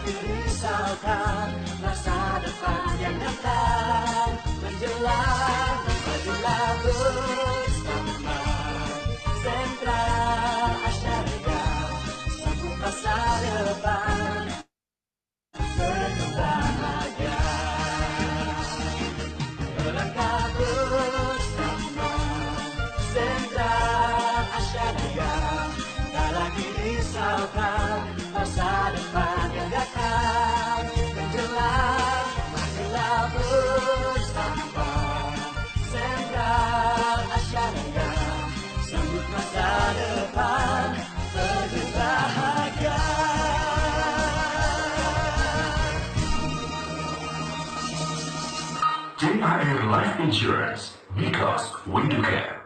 lagi risaukan masa depan yang datang menjelang. Majulah bersama Sentra Asharia, sambut masa depan penuh bahagia. Melangkah bersama Sentra Asharia, tak lagi risaukan masa depan yang datang menjelang. Majulah bersama Sentra Asharia, sambut masa depan penuh bahagia. JIR Life Insurance, because we do care.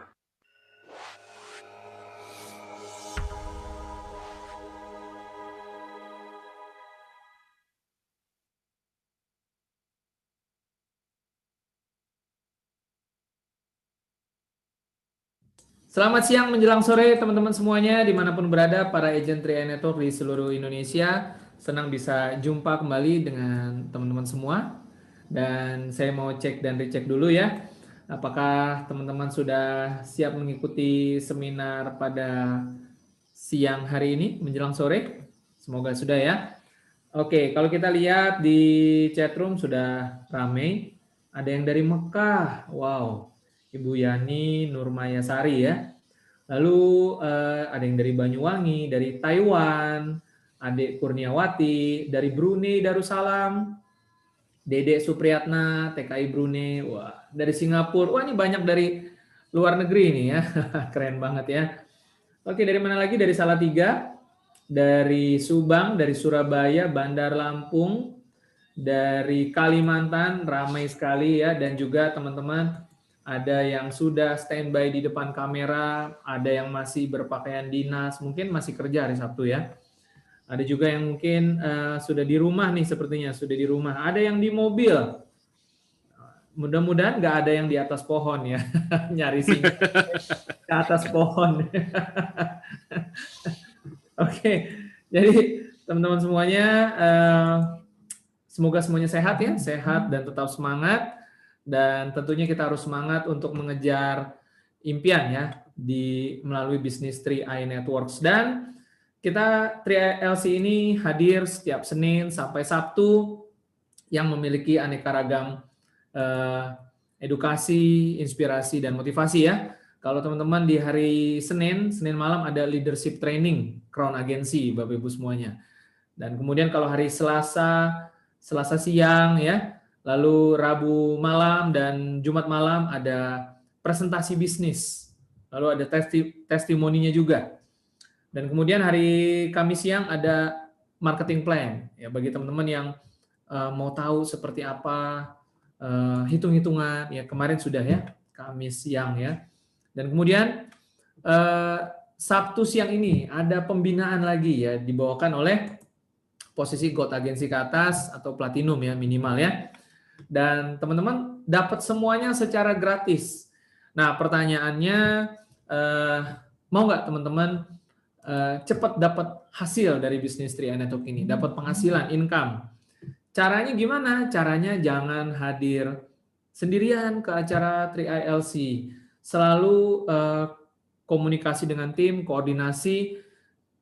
Selamat siang menjelang sore teman-teman semuanya dimanapun berada para agent 3i Network di seluruh Indonesia. Senang bisa jumpa kembali dengan teman-teman semua. Dan saya mau cek dan recheck dulu ya. Apakah teman-teman sudah siap mengikuti seminar pada siang hari ini menjelang sore? Semoga sudah ya. Oke, kalau kita lihat di chatroom sudah ramai. Ada yang dari Mekah. Wow. Ibu Yani Nurmayasari ya. Lalu ada yang dari Banyuwangi, dari Taiwan, Adik Kurniawati, dari Brunei Darussalam, Dede Supriyatna, TKI Brunei, wah, dari Singapura. Wah, ini banyak dari luar negeri nih ya. Keren banget ya. Oke, dari mana lagi? Dari Salatiga, dari Subang, dari Surabaya, Bandar Lampung, dari Kalimantan, ramai sekali ya, dan juga teman-teman ada yang sudah standby di depan kamera, ada yang masih berpakaian dinas, mungkin masih kerja hari Sabtu ya. Ada juga yang mungkin sudah di rumah nih sepertinya, sudah di rumah. Ada yang di mobil. Mudah-mudahan nggak ada yang di atas pohon ya, nyari sinyal ke atas pohon. Oke, jadi teman-teman semuanya, semoga semuanya sehat ya, sehat dan tetap semangat. Dan tentunya kita harus semangat untuk mengejar impian ya melalui bisnis 3i Networks. Dan kita 3LC ini hadir setiap Senin sampai Sabtu yang memiliki aneka ragam edukasi, inspirasi, dan motivasi ya. Kalau teman-teman di hari Senin malam ada leadership training Crown Agency Bapak Ibu semuanya. Dan kemudian kalau hari Selasa siang ya, lalu Rabu malam dan Jumat malam ada presentasi bisnis. Lalu ada testimoninya juga. Dan kemudian hari Kamis siang ada marketing plan. Ya, bagi teman-teman yang mau tahu seperti apa hitung-hitungan. Ya, kemarin sudah ya, Kamis siang ya. Dan kemudian Sabtu siang ini ada pembinaan lagi ya, dibawakan oleh posisi Gold Agency ke atas atau Platinum ya, minimal ya. Dan teman-teman dapat semuanya secara gratis. Nah, pertanyaannya mau nggak teman-teman cepat dapat hasil dari bisnis 3i Network ini, dapat penghasilan, income. Caranya gimana? Caranya jangan hadir sendirian ke acara 3ILC. Selalu komunikasi dengan tim, koordinasi,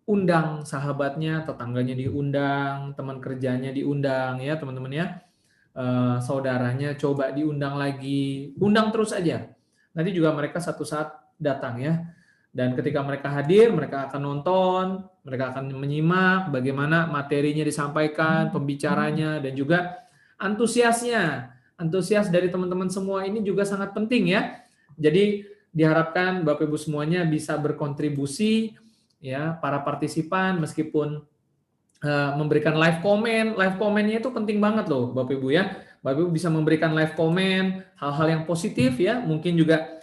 undang sahabatnya, tetangganya diundang, teman kerjanya diundang ya teman-teman ya. Saudaranya coba diundang lagi, undang terus aja. Nanti juga mereka satu saat datang ya. Dan ketika mereka hadir, mereka akan nonton, mereka akan menyimak bagaimana materinya disampaikan, pembicaranya, dan juga antusiasnya. Antusias dari teman-teman semua ini juga sangat penting ya. Jadi diharapkan Bapak Ibu semuanya bisa berkontribusi ya, para partisipan meskipun memberikan live comment. Live commentnya itu penting banget loh Bapak Ibu ya. Bapak Ibu bisa memberikan live comment, hal-hal yang positif ya, mungkin juga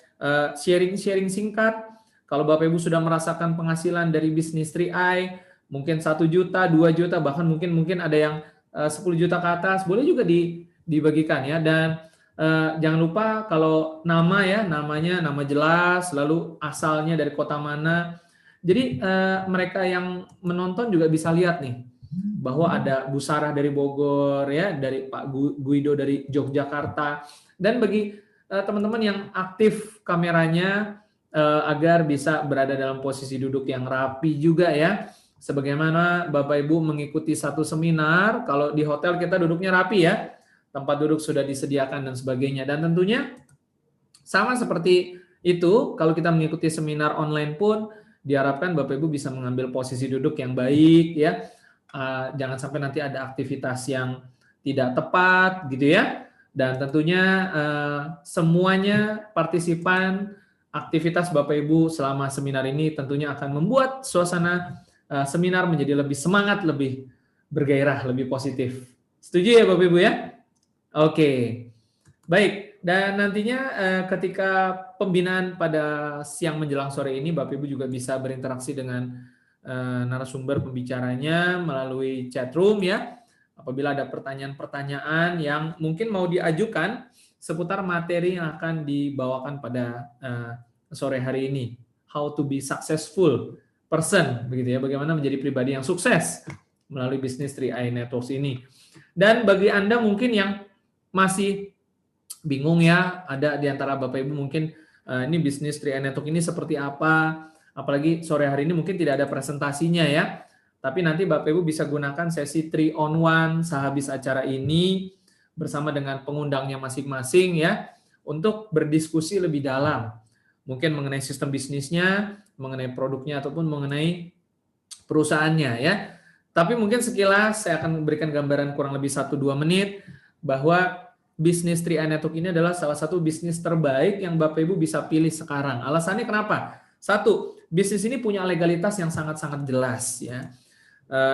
sharing singkat. Kalau Bapak Ibu sudah merasakan penghasilan dari bisnis 3i, mungkin 1 juta, 2 juta, bahkan mungkin ada yang 10 juta ke atas, boleh juga dibagikan ya. Dan jangan lupa kalau namanya nama jelas, lalu asalnya dari kota mana. Jadi mereka yang menonton juga bisa lihat nih, bahwa ada Bu Sarah dari Bogor ya, dari Pak Guido dari Yogyakarta, dan bagi teman-teman yang aktif kameranya agar bisa berada dalam posisi duduk yang rapi juga ya. Sebagaimana Bapak Ibu mengikuti satu seminar, kalau di hotel kita duduknya rapi ya, tempat duduk sudah disediakan dan sebagainya. Dan tentunya sama seperti itu, kalau kita mengikuti seminar online pun diharapkan Bapak Ibu bisa mengambil posisi duduk yang baik ya. Jangan sampai nanti ada aktivitas yang tidak tepat gitu ya. Dan tentunya semuanya partisipan aktivitas Bapak Ibu selama seminar ini tentunya akan membuat suasana seminar menjadi lebih semangat, lebih bergairah, lebih positif. Setuju ya Bapak Ibu ya? Oke. Baik, dan nantinya ketika pembinaan pada siang menjelang sore ini Bapak Ibu juga bisa berinteraksi dengan narasumber pembicaranya melalui chat room ya. Apabila ada pertanyaan-pertanyaan yang mungkin mau diajukan seputar materi yang akan dibawakan pada sore hari ini. How to be successful person, begitu ya. Bagaimana menjadi pribadi yang sukses melalui bisnis 3i Networks ini. Dan bagi Anda mungkin yang masih bingung ya, ada di antara Bapak Ibu mungkin ini bisnis 3i Network ini seperti apa, apalagi sore hari ini mungkin tidak ada presentasinya ya. Tapi nanti Bapak Ibu bisa gunakan sesi 3-on-1 sehabis acara ini bersama dengan pengundangnya masing-masing ya untuk berdiskusi lebih dalam. Mungkin mengenai sistem bisnisnya, mengenai produknya ataupun mengenai perusahaannya ya. Tapi mungkin sekilas saya akan memberikan gambaran kurang lebih 1-2 menit bahwa bisnis 3i Network ini adalah salah satu bisnis terbaik yang Bapak Ibu bisa pilih sekarang. Alasannya kenapa? Satu, bisnis ini punya legalitas yang sangat-sangat jelas ya.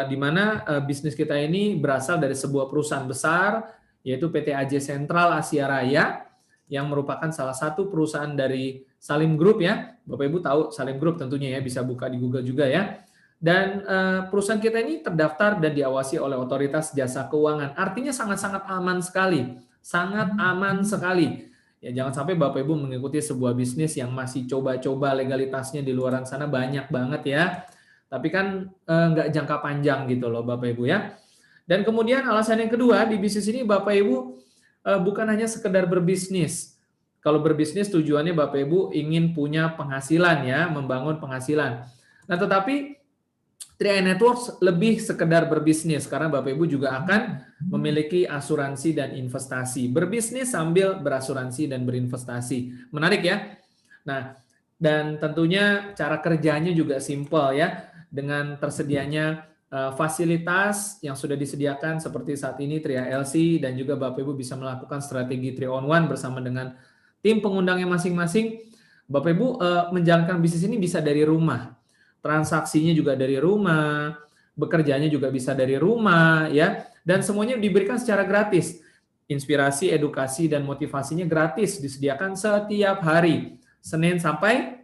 Di mana bisnis kita ini berasal dari sebuah perusahaan besar yaitu PT AJ Sentral Asia Raya yang merupakan salah satu perusahaan dari Salim Group ya. Bapak Ibu tahu Salim Group tentunya ya, bisa buka di Google juga ya. Dan perusahaan kita ini terdaftar dan diawasi oleh Otoritas Jasa Keuangan. Artinya sangat-sangat aman sekali. Sangat aman sekali. Ya, jangan sampai Bapak Ibu mengikuti sebuah bisnis yang masih coba-coba legalitasnya di luaran sana banyak banget ya. Tapi kan nggak jangka panjang gitu loh Bapak Ibu ya. Dan kemudian alasan yang kedua, di bisnis ini Bapak Ibu bukan hanya sekedar berbisnis. Kalau berbisnis tujuannya Bapak Ibu ingin punya penghasilan ya, membangun penghasilan. Nah tetapi 3i Networks lebih sekedar berbisnis karena Bapak Ibu juga akan memiliki asuransi dan investasi. Berbisnis sambil berasuransi dan berinvestasi. Menarik ya? Nah, dan tentunya cara kerjanya juga simpel ya. Dengan tersedianya fasilitas yang sudah disediakan seperti saat ini 3LC dan juga Bapak Ibu bisa melakukan strategi 3-on-1 bersama dengan tim pengundangnya masing-masing. Bapak Ibu menjalankan bisnis ini bisa dari rumah. Transaksinya juga dari rumah, bekerjanya juga bisa dari rumah ya, dan semuanya diberikan secara gratis. Inspirasi, edukasi dan motivasinya gratis disediakan setiap hari, Senin sampai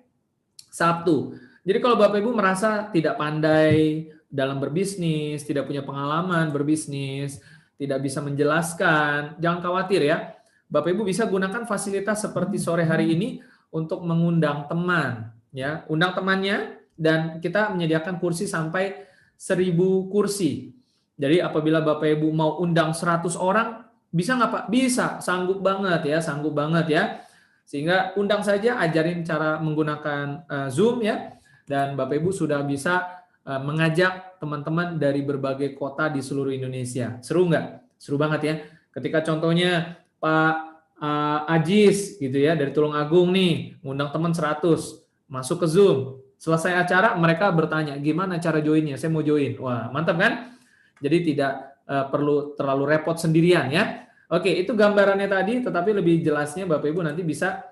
Sabtu. Jadi kalau Bapak Ibu merasa tidak pandai dalam berbisnis, tidak punya pengalaman berbisnis, tidak bisa menjelaskan, jangan khawatir ya. Bapak Ibu bisa gunakan fasilitas seperti sore hari ini untuk mengundang teman ya, undang temannya. Dan kita menyediakan kursi sampai 1000 kursi. Jadi apabila Bapak Ibu mau undang 100 orang, bisa nggak Pak? Bisa, sanggup banget ya, sanggup banget ya. Sehingga undang saja, ajarin cara menggunakan Zoom ya. Dan Bapak Ibu sudah bisa mengajak teman-teman dari berbagai kota di seluruh Indonesia. Seru nggak? Seru banget ya. Ketika contohnya Pak Ajis gitu ya, dari Tulungagung nih, ngundang teman 100, masuk ke Zoom. Selesai acara mereka bertanya gimana cara joinnya, saya mau join. Wah mantap kan? Jadi tidak perlu terlalu repot sendirian ya. Oke itu gambarannya tadi, tetapi lebih jelasnya Bapak Ibu nanti bisa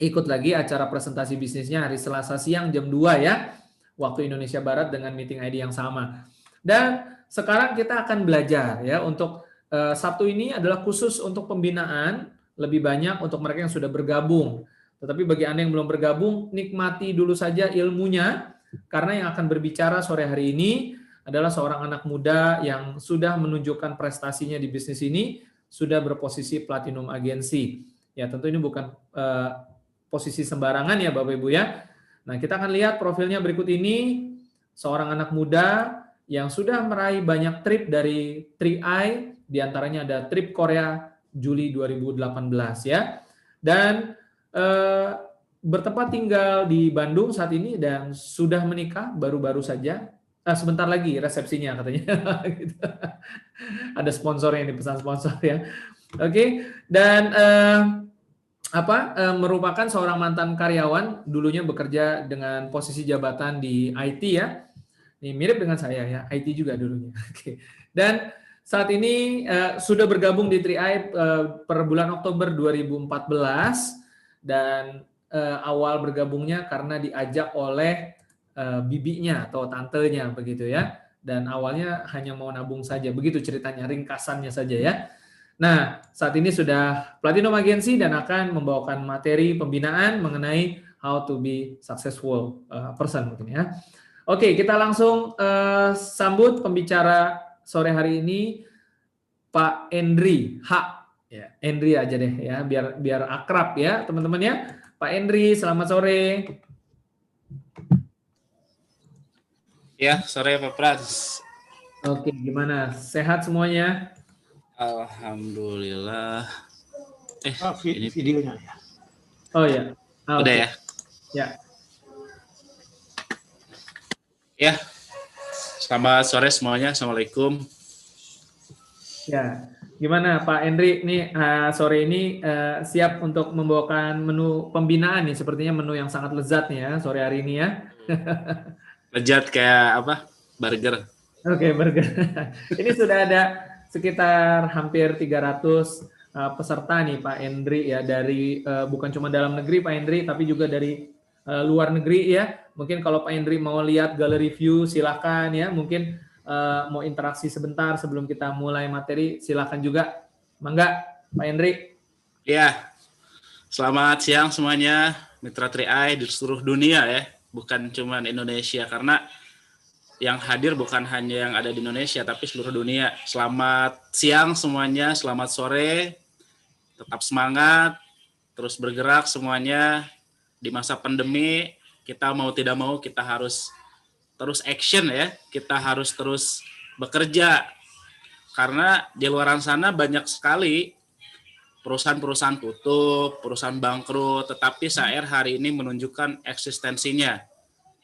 ikut lagi acara presentasi bisnisnya hari Selasa siang jam 2 ya, waktu Indonesia Barat dengan meeting ID yang sama. Dan sekarang kita akan belajar ya, untuk Sabtu ini adalah khusus untuk pembinaan, lebih banyak untuk mereka yang sudah bergabung. Tetapi bagi Anda yang belum bergabung, nikmati dulu saja ilmunya, karena yang akan berbicara sore hari ini adalah seorang anak muda yang sudah menunjukkan prestasinya di bisnis ini, sudah berposisi platinum agensi. Ya tentu ini bukan posisi sembarangan ya Bapak Ibu ya. Nah kita akan lihat profilnya berikut ini, seorang anak muda yang sudah meraih banyak trip dari 3i, diantaranya ada trip Korea Juli 2018 ya. Dan bertempat tinggal di Bandung saat ini dan sudah menikah baru-baru saja. Sebentar lagi resepsinya katanya. Gitu. Ada sponsornya, ini pesan sponsor ya. Oke, dan merupakan seorang mantan karyawan, dulunya bekerja dengan posisi jabatan di IT ya. Ini mirip dengan saya ya, IT juga dulunya. Oke. Dan saat ini sudah bergabung di 3i per bulan Oktober 2014 dan awal bergabungnya karena diajak oleh bibinya atau tantenya begitu ya. Dan awalnya hanya mau nabung saja, begitu ceritanya, ringkasannya saja ya. Nah, saat ini sudah Platinum Agency dan akan membawakan materi pembinaan mengenai how to be successful person mungkin ya. Oke, kita langsung sambut pembicara sore hari ini, Pak Endri H. Ya, Endri aja deh ya, biar akrab ya teman-teman ya. Pak Endri, selamat sore. Ya, sore Pak Pras. Oke, gimana? Sehat semuanya? Alhamdulillah. Ini videonya ya. Oh ya. Udah ya? Ya. Ya. Selamat sore semuanya. Assalamualaikum. Ya. Gimana Pak Endri? Nih sore ini siap untuk membawakan menu pembinaan nih. Sepertinya menu yang sangat lezat nih ya sore hari ini ya. Lezat kayak apa? Burger. Oke, burger. Ini sudah ada sekitar hampir 300 peserta nih Pak Endri ya, dari bukan cuma dalam negeri Pak Endri, tapi juga dari luar negeri ya. Mungkin kalau Pak Endri mau lihat gallery view silahkan ya, mungkin mau interaksi sebentar sebelum kita mulai materi silahkan juga. Mangga Pak Endri. Ya, selamat siang semuanya Mitra 3i di seluruh dunia ya, bukan cuma Indonesia, karena yang hadir bukan hanya yang ada di Indonesia, tapi seluruh dunia. Selamat siang semuanya, selamat sore, tetap semangat, terus bergerak semuanya. Di masa pandemi, kita mau tidak mau, kita harus terus action ya, kita harus terus bekerja. Karena di luar sana banyak sekali perusahaan-perusahaan tutup, perusahaan bangkrut, tetapi SAER hari ini menunjukkan eksistensinya,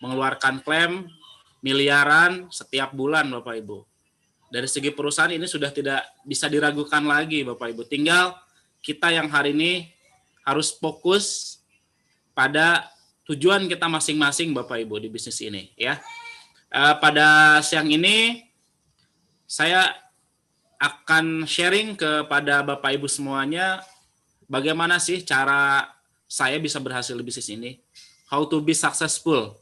mengeluarkan klaim miliaran setiap bulan Bapak Ibu. Dari segi perusahaan ini sudah tidak bisa diragukan lagi Bapak Ibu. Tinggal kita yang hari ini harus fokus pada tujuan kita masing-masing Bapak Ibu di bisnis ini ya. Pada siang ini saya akan sharing kepada Bapak Ibu semuanya bagaimana sih cara saya bisa berhasil di bisnis ini. How to be successful.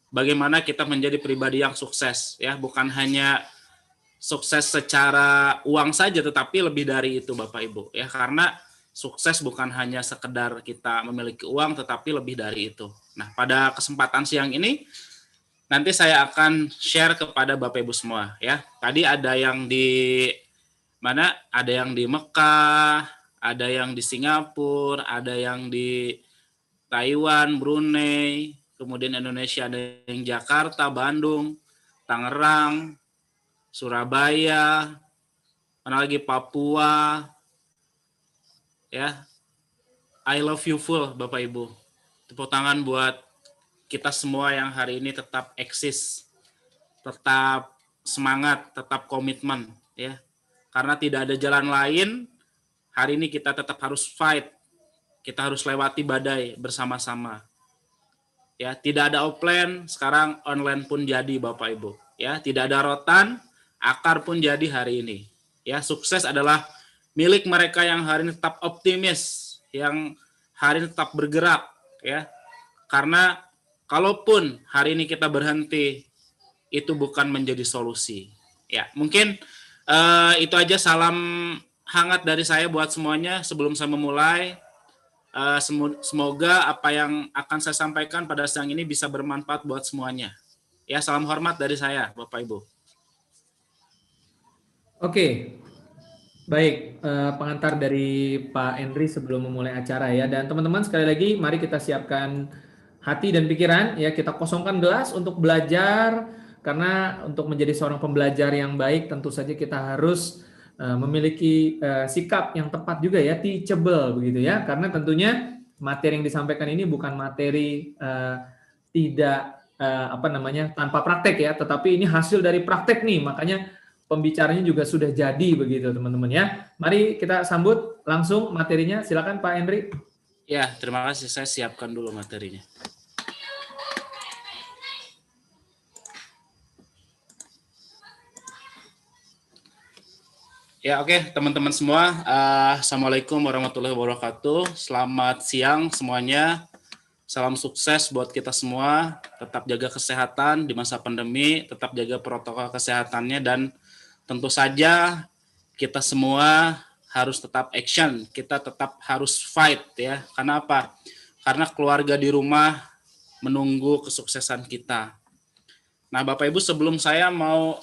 Bagaimana kita menjadi pribadi yang sukses ya, bukan hanya sukses secara uang saja, tetapi lebih dari itu Bapak Ibu ya, karena sukses bukan hanya sekedar kita memiliki uang, tetapi lebih dari itu. Nah, pada kesempatan siang ini nanti saya akan share kepada Bapak Ibu semua ya. Tadi ada yang di mana? Ada yang di Mekah, ada yang di Singapura, ada yang di Taiwan, Brunei, kemudian Indonesia ada yang Jakarta, Bandung, Tangerang, Surabaya, mana lagi Papua, ya. I love you full, Bapak Ibu. Tepuk tangan buat kita semua yang hari ini tetap eksis, tetap semangat, tetap komitmen, ya. Karena tidak ada jalan lain, hari ini kita tetap harus fight, kita harus lewati badai bersama-sama. Ya, tidak ada offline, sekarang online pun jadi Bapak Ibu. Ya, tidak ada rotan, akar pun jadi hari ini. Ya, sukses adalah milik mereka yang hari ini tetap optimis, yang hari ini tetap bergerak, ya. Karena kalaupun hari ini kita berhenti, itu bukan menjadi solusi. Ya, mungkin itu aja salam hangat dari saya buat semuanya sebelum saya memulai. Semoga apa yang akan saya sampaikan pada siang ini bisa bermanfaat buat semuanya. Ya, salam hormat dari saya, Bapak Ibu. Oke, baik, pengantar dari Pak Endri sebelum memulai acara ya. Dan teman-teman sekali lagi, mari kita siapkan hati dan pikiran ya. Kita kosongkan gelas untuk belajar, karena untuk menjadi seorang pembelajar yang baik tentu saja kita harus memiliki sikap yang tepat juga ya, teachable begitu ya, karena tentunya materi yang disampaikan ini bukan materi tidak tanpa praktek ya, tetapi ini hasil dari praktek nih, makanya pembicaranya juga sudah jadi begitu teman-teman ya. Mari kita sambut langsung materinya, silakan Pak Henry. Ya, terima kasih, saya siapkan dulu materinya. Ya, oke, teman-teman semua. Assalamualaikum warahmatullahi wabarakatuh. Selamat siang semuanya. Salam sukses buat kita semua. Tetap jaga kesehatan di masa pandemi, tetap jaga protokol kesehatannya, dan tentu saja kita semua harus tetap action. Kita tetap harus fight ya. Karena apa? Karena keluarga di rumah menunggu kesuksesan kita. Nah, Bapak Ibu, sebelum saya mau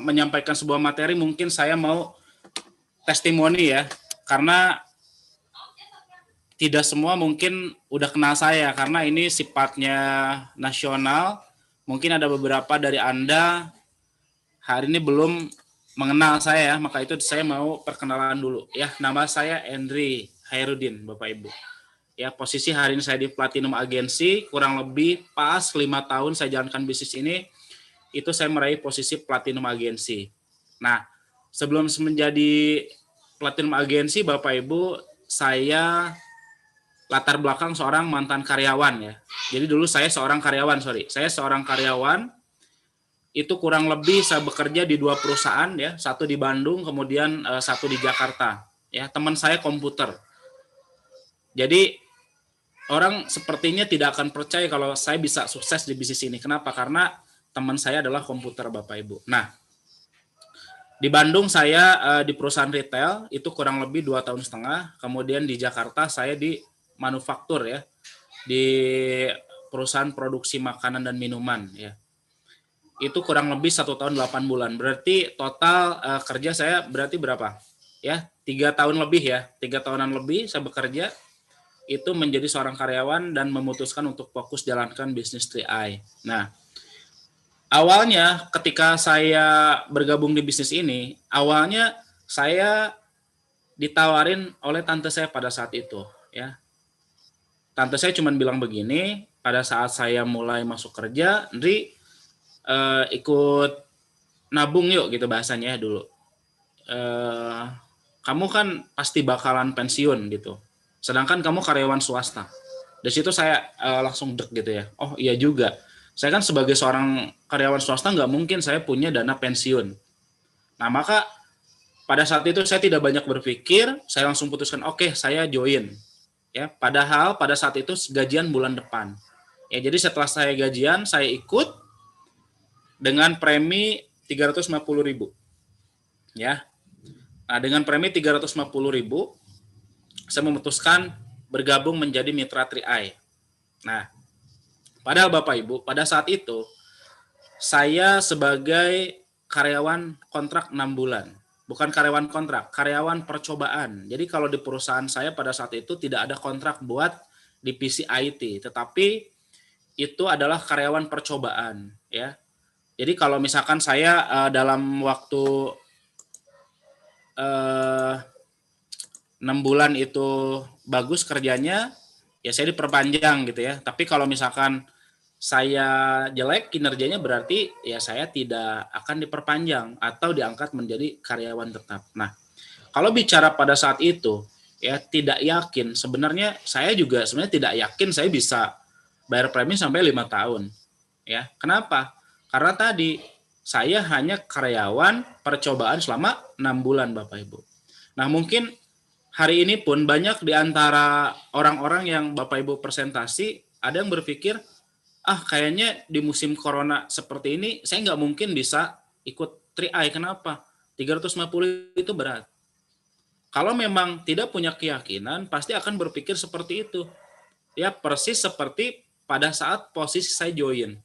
menyampaikan sebuah materi, mungkin saya mau testimoni ya, karena tidak semua mungkin udah kenal saya, karena ini sifatnya nasional. Mungkin ada beberapa dari Anda hari ini belum mengenal saya, maka itu saya mau perkenalan dulu. Ya, nama saya Henry Hairudin, Bapak Ibu. Ya, posisi hari ini saya di Platinum Agency, kurang lebih pas 5 tahun saya jalankan bisnis ini, itu saya meraih posisi Platinum Agency. Nah, sebelum menjadi Platinum Agency, Bapak Ibu, saya latar belakang seorang mantan karyawan ya. Jadi dulu saya seorang karyawan, Saya seorang karyawan, itu kurang lebih saya bekerja di 2 perusahaan ya, satu di Bandung, kemudian satu di Jakarta. Ya, teman saya komputer. Jadi orang sepertinya tidak akan percaya kalau saya bisa sukses di bisnis ini. Kenapa? Karena teman saya adalah komputer, Bapak Ibu. Nah, di Bandung saya di perusahaan retail itu kurang lebih 2,5 tahun. Kemudian di Jakarta saya di manufaktur ya, di perusahaan produksi makanan dan minuman ya. Itu kurang lebih 1 tahun 8 bulan. Berarti total kerja saya berarti berapa? Ya, 3 tahun lebih ya. 3 tahunan lebih saya bekerja itu menjadi seorang karyawan dan memutuskan untuk fokus jalankan bisnis 3i. Nah, awalnya ketika saya bergabung di bisnis ini, awalnya saya ditawarin oleh tante saya pada saat itu, ya. Tante saya cuma bilang begini, pada saat saya mulai masuk kerja, Ndri, ikut nabung yuk gitu bahasanya ya dulu. Kamu kan pasti bakalan pensiun gitu. Sedangkan kamu karyawan swasta. Dari situ saya langsung dek gitu ya. Oh iya juga. Saya kan sebagai seorang karyawan swasta nggak mungkin saya punya dana pensiun. Nah maka pada saat itu saya tidak banyak berpikir, saya langsung putuskan oke, saya join. Ya, padahal pada saat itu gajian bulan depan. Ya, jadi setelah saya gajian, saya ikut dengan premi 350.000. Ya. Nah, dengan premi 350.000, saya memutuskan bergabung menjadi mitra 3i. Nah, padahal Bapak Ibu, pada saat itu saya sebagai karyawan kontrak 6 bulan. Bukan karyawan kontrak, karyawan percobaan. Jadi kalau di perusahaan saya pada saat itu tidak ada kontrak buat divisi IT, tetapi itu adalah karyawan percobaan, ya. Jadi kalau misalkan saya dalam waktu 6 bulan itu bagus kerjanya, ya saya diperpanjang gitu ya. Tapi kalau misalkan saya jelek kinerjanya, berarti ya saya tidak akan diperpanjang atau diangkat menjadi karyawan tetap. Nah, kalau bicara pada saat itu ya tidak yakin, sebenarnya saya juga sebenarnya tidak yakin saya bisa bayar premi sampai 5 tahun. Ya, kenapa? Karena tadi saya hanya karyawan percobaan selama 6 bulan Bapak Ibu. Nah, mungkin hari ini pun banyak di antara orang-orang yang Bapak Ibu presentasi ada yang berpikir kayaknya di musim corona seperti ini saya nggak mungkin bisa ikut 3i. Kenapa? 350 itu berat. Kalau memang tidak punya keyakinan, pasti akan berpikir seperti itu. Ya, persis seperti pada saat posisi saya join.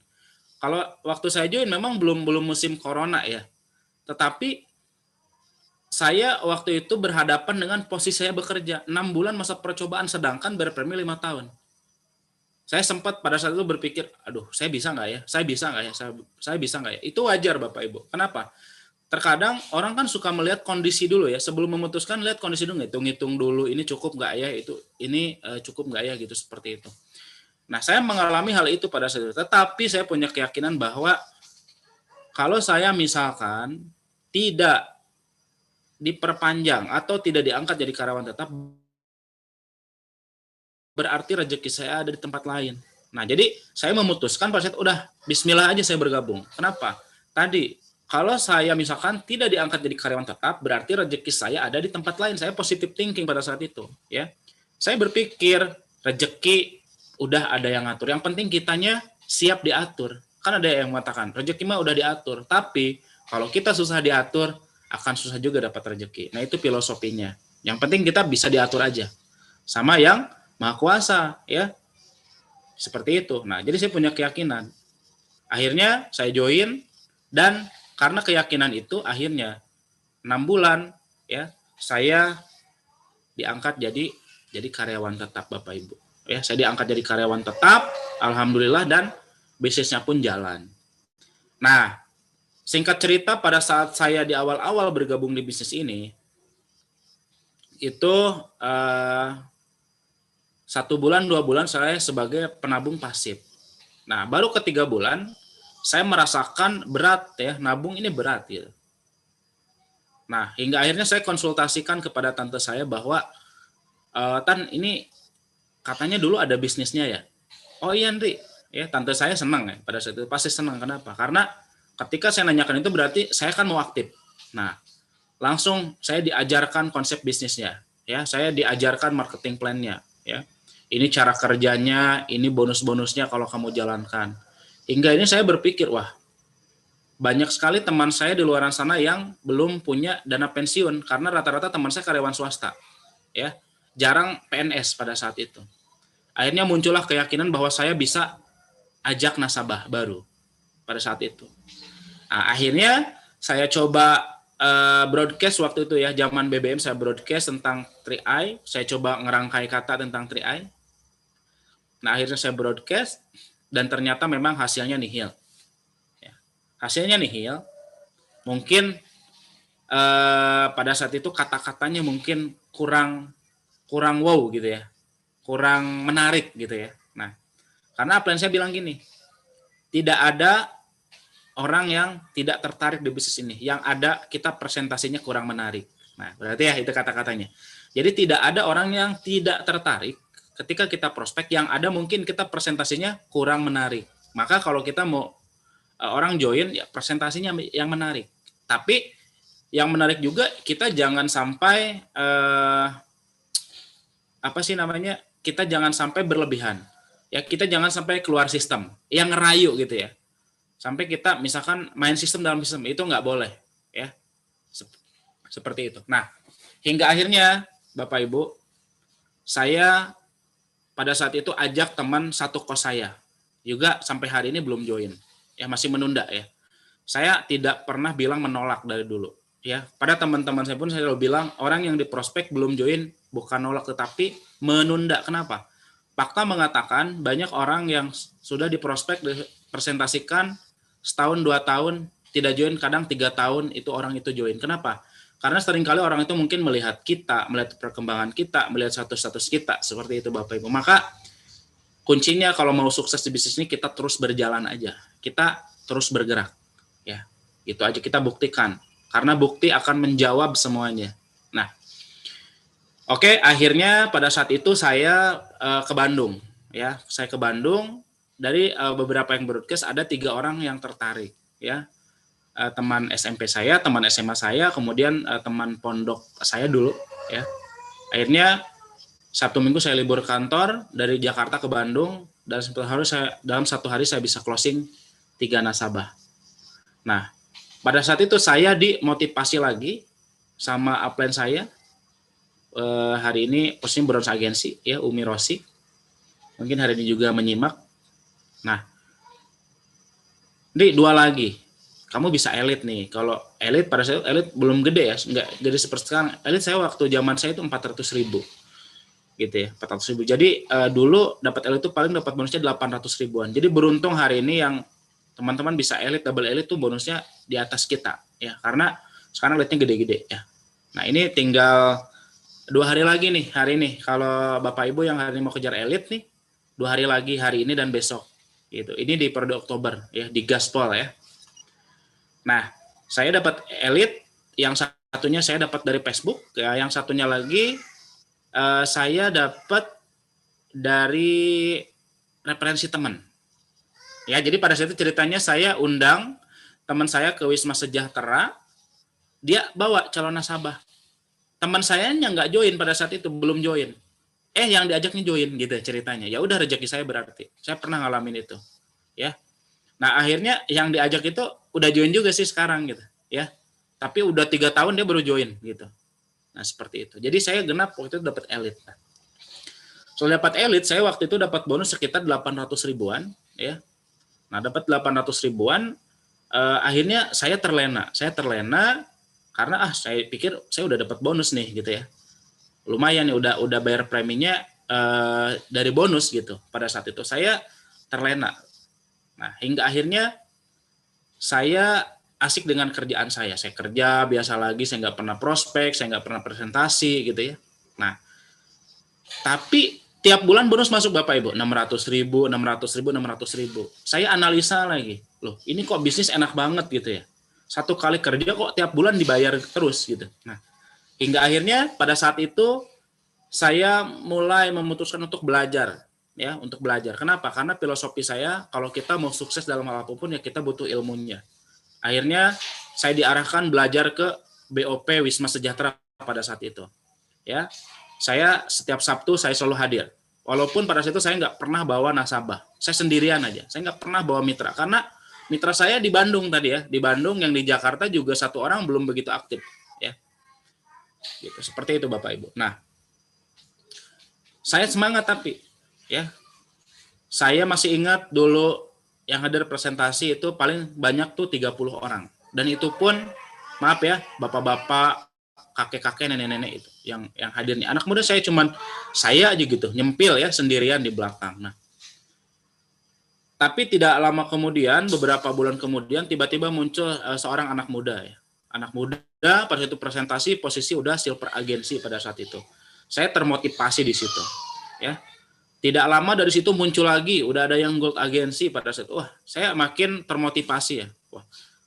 Kalau waktu saya join memang belum musim corona ya. Tetapi saya waktu itu berhadapan dengan posisi saya bekerja 6 bulan masa percobaan, sedangkan berpremi 5 tahun. Saya sempat pada saat itu berpikir, aduh, saya bisa nggak ya? Saya bisa nggak ya? Saya bisa nggak ya? Itu wajar Bapak Ibu. Kenapa? Terkadang orang kan suka melihat kondisi dulu ya, sebelum memutuskan lihat kondisi dulu, hitung-hitung dulu, ini cukup nggak ya? Ini cukup nggak ya? Gitu seperti itu. Nah, saya mengalami hal itu pada saat itu. Tetapi saya punya keyakinan bahwa kalau saya misalkan tidak diperpanjang atau tidak diangkat jadi karyawan tetap, berarti rezeki saya ada di tempat lain. Nah, jadi saya memutuskan pada saat udah bismillah aja saya bergabung. Kenapa? Tadi kalau saya misalkan tidak diangkat jadi karyawan tetap, berarti rezeki saya ada di tempat lain. Saya positive thinking pada saat itu, ya. Saya berpikir rezeki udah ada yang ngatur. Yang penting kitanya siap diatur. Kan ada yang mengatakan rezeki mah udah diatur, tapi kalau kita susah diatur, akan susah juga dapat rezeki. Nah, itu filosofinya. Yang penting kita bisa diatur aja. Sama yang Maha Kuasa, ya. Seperti itu. Nah, jadi saya punya keyakinan. Akhirnya saya join, dan karena keyakinan itu akhirnya 6 bulan ya saya diangkat jadi karyawan tetap Bapak Ibu. Ya, saya diangkat jadi karyawan tetap, alhamdulillah, dan bisnisnya pun jalan. Nah, singkat cerita pada saat saya di awal-awal bergabung di bisnis ini, itu 1 bulan, 2 bulan saya sebagai penabung pasif. Nah, baru ke 3 bulan, saya merasakan berat ya, nabung ini berat gitu. Nah, hingga akhirnya saya konsultasikan kepada tante saya bahwa, Tan, ini katanya dulu ada bisnisnya ya. Oh iya, Andri. Ya, tante saya senang ya pada saat itu, pasti senang. Kenapa? Karena ketika saya nanyakan itu berarti saya kan mau aktif. Nah, langsung saya diajarkan konsep bisnisnya. Ya, saya diajarkan marketing plan-nya. Ya, ini cara kerjanya, ini bonus-bonusnya kalau kamu jalankan. Hingga ini saya berpikir, wah, banyak sekali teman saya di luar sana yang belum punya dana pensiun karena rata-rata teman saya karyawan swasta, ya, jarang PNS pada saat itu. Akhirnya muncullah keyakinan bahwa saya bisa ajak nasabah baru pada saat itu. Nah, akhirnya saya coba broadcast waktu itu ya, zaman BBM saya broadcast tentang 3i, saya coba ngerangkai kata tentang 3i. Nah, akhirnya saya broadcast, dan ternyata memang hasilnya nihil. Ya. Hasilnya nihil, mungkin pada saat itu kata-katanya mungkin kurang wow gitu ya, kurang menarik gitu ya. Nah, karena apa yang saya bilang gini, tidak ada orang yang tidak tertarik di bisnis ini, yang ada kita presentasinya kurang menarik. Nah, berarti ya itu kata-katanya. Jadi tidak ada orang yang tidak tertarik ketika kita prospek, yang ada mungkin kita presentasinya kurang menarik. Maka kalau kita mau orang join, ya presentasinya yang menarik. Tapi yang menarik juga kita jangan sampai kita jangan sampai berlebihan. Ya, kita jangan sampai keluar sistem, yang ngerayu gitu ya. Sampai kita misalkan main sistem dalam sistem, itu nggak boleh ya. Seperti itu. Nah, hingga akhirnya Bapak Ibu, saya pada saat itu ajak teman satu kos saya, juga sampai hari ini belum join, ya, masih menunda ya. Saya tidak pernah bilang menolak dari dulu, ya. Pada teman-teman saya pun saya selalu bilang, orang yang di prospek belum join bukan nolak tetapi menunda. Kenapa? Fakta mengatakan banyak orang yang sudah di prospek dipresentasikan setahun 2 tahun tidak join, kadang 3 tahun itu orang itu join. Kenapa? Karena seringkali orang itu mungkin melihat kita, melihat perkembangan kita, melihat status kita, seperti itu Bapak Ibu. Maka kuncinya kalau mau sukses di bisnis ini, kita terus berjalan aja. Kita terus bergerak. Ya, itu aja kita buktikan. Karena bukti akan menjawab semuanya. Nah, oke, akhirnya pada saat itu saya ke Bandung. Ya, saya ke Bandung. Dari beberapa yang broadcast, ada 3 orang yang tertarik. Ya, teman SMP saya, teman SMA saya, kemudian teman pondok saya dulu ya. Akhirnya Sabtu Minggu saya libur kantor dari Jakarta ke Bandung, dan dalam 1 hari saya bisa closing 3 nasabah. Nah, pada saat itu saya dimotivasi lagi sama upline saya. Hari ini posisinya bronze agensi ya, Umi Rosi. Mungkin hari ini juga menyimak. Nah, ini 2 lagi. Kamu bisa elit nih. Kalau elit pada saat elit belum gede ya, nggak gede seperti sekarang. Elit saya waktu zaman saya itu 400.000. gitu ya, 400.000. Jadi dulu dapat elit itu paling dapat bonusnya 800 ribuan. Jadi beruntung hari ini yang teman-teman bisa elit, double elit tuh bonusnya di atas kita ya, karena sekarang elitnya gede-gede ya. Nah ini tinggal 2 hari lagi nih, hari ini kalau Bapak Ibu yang hari ini mau kejar elit nih, 2 hari lagi, hari ini dan besok gitu. Ini di periode Oktober ya, di Gaspol ya. Nah saya dapat elit, yang satunya saya dapat dari Facebook ya, yang satunya lagi saya dapat dari referensi teman. Ya, jadi pada saat itu ceritanya saya undang teman saya ke Wisma Sejahtera, dia bawa calon nasabah. Teman saya yang nggak join pada saat itu, belum join. Yang diajaknya join gitu ceritanya. Ya udah, rezeki saya berarti. Saya pernah ngalamin itu. Ya. Nah, akhirnya yang diajak itu udah join juga sih sekarang gitu, ya. Tapi udah 3 tahun dia baru join gitu. Nah, seperti itu. Jadi saya genap waktu itu dapat elit. Soal dapat elit, saya waktu itu dapat bonus sekitar 800 ribuan, ya. Nah, dapat 800 ribuan, akhirnya saya terlena. Saya terlena karena saya pikir saya udah dapat bonus nih gitu ya. Lumayan nih, udah bayar preminya dari bonus gitu. Pada saat itu saya terlena. Nah, hingga akhirnya saya asik dengan kerjaan saya. Saya kerja biasa lagi, saya nggak pernah prospek, saya nggak pernah presentasi gitu ya. Nah, tapi tiap bulan bonus masuk Bapak Ibu, 600 ribu, 600 ribu, 600 ribu. Saya analisa lagi, loh ini kok bisnis enak banget gitu ya. Satu kali kerja kok tiap bulan dibayar terus gitu. Nah, hingga akhirnya pada saat itu saya mulai memutuskan untuk belajar. Ya, untuk belajar. Kenapa? Karena filosofi saya, kalau kita mau sukses dalam hal apapun ya kita butuh ilmunya. Akhirnya saya diarahkan belajar ke BOP Wisma Sejahtera pada saat itu. Ya, saya setiap Sabtu saya selalu hadir. Walaupun pada saat itu saya nggak pernah bawa nasabah, saya sendirian aja. Saya nggak pernah bawa mitra karena mitra saya di Bandung tadi ya, di Bandung, yang di Jakarta juga satu orang belum begitu aktif. Ya, gitu. Seperti itu Bapak Ibu. Nah, saya semangat tapi ya, saya masih ingat dulu yang hadir presentasi itu paling banyak tuh 30 orang. Dan itu pun, maaf ya, bapak-bapak, kakek-kakek, nenek-nenek itu yang hadirnya. Anak muda saya cuman saya aja gitu, nyempil ya sendirian di belakang. Nah, tapi tidak lama kemudian, beberapa bulan kemudian, tiba-tiba muncul seorang anak muda ya. Anak muda pada itu presentasi posisi udah silver agensi pada saat itu. Saya termotivasi di situ, ya. Tidak lama dari situ muncul lagi, udah ada yang gold agensi pada saat itu. Wah, saya makin termotivasi ya. Wah,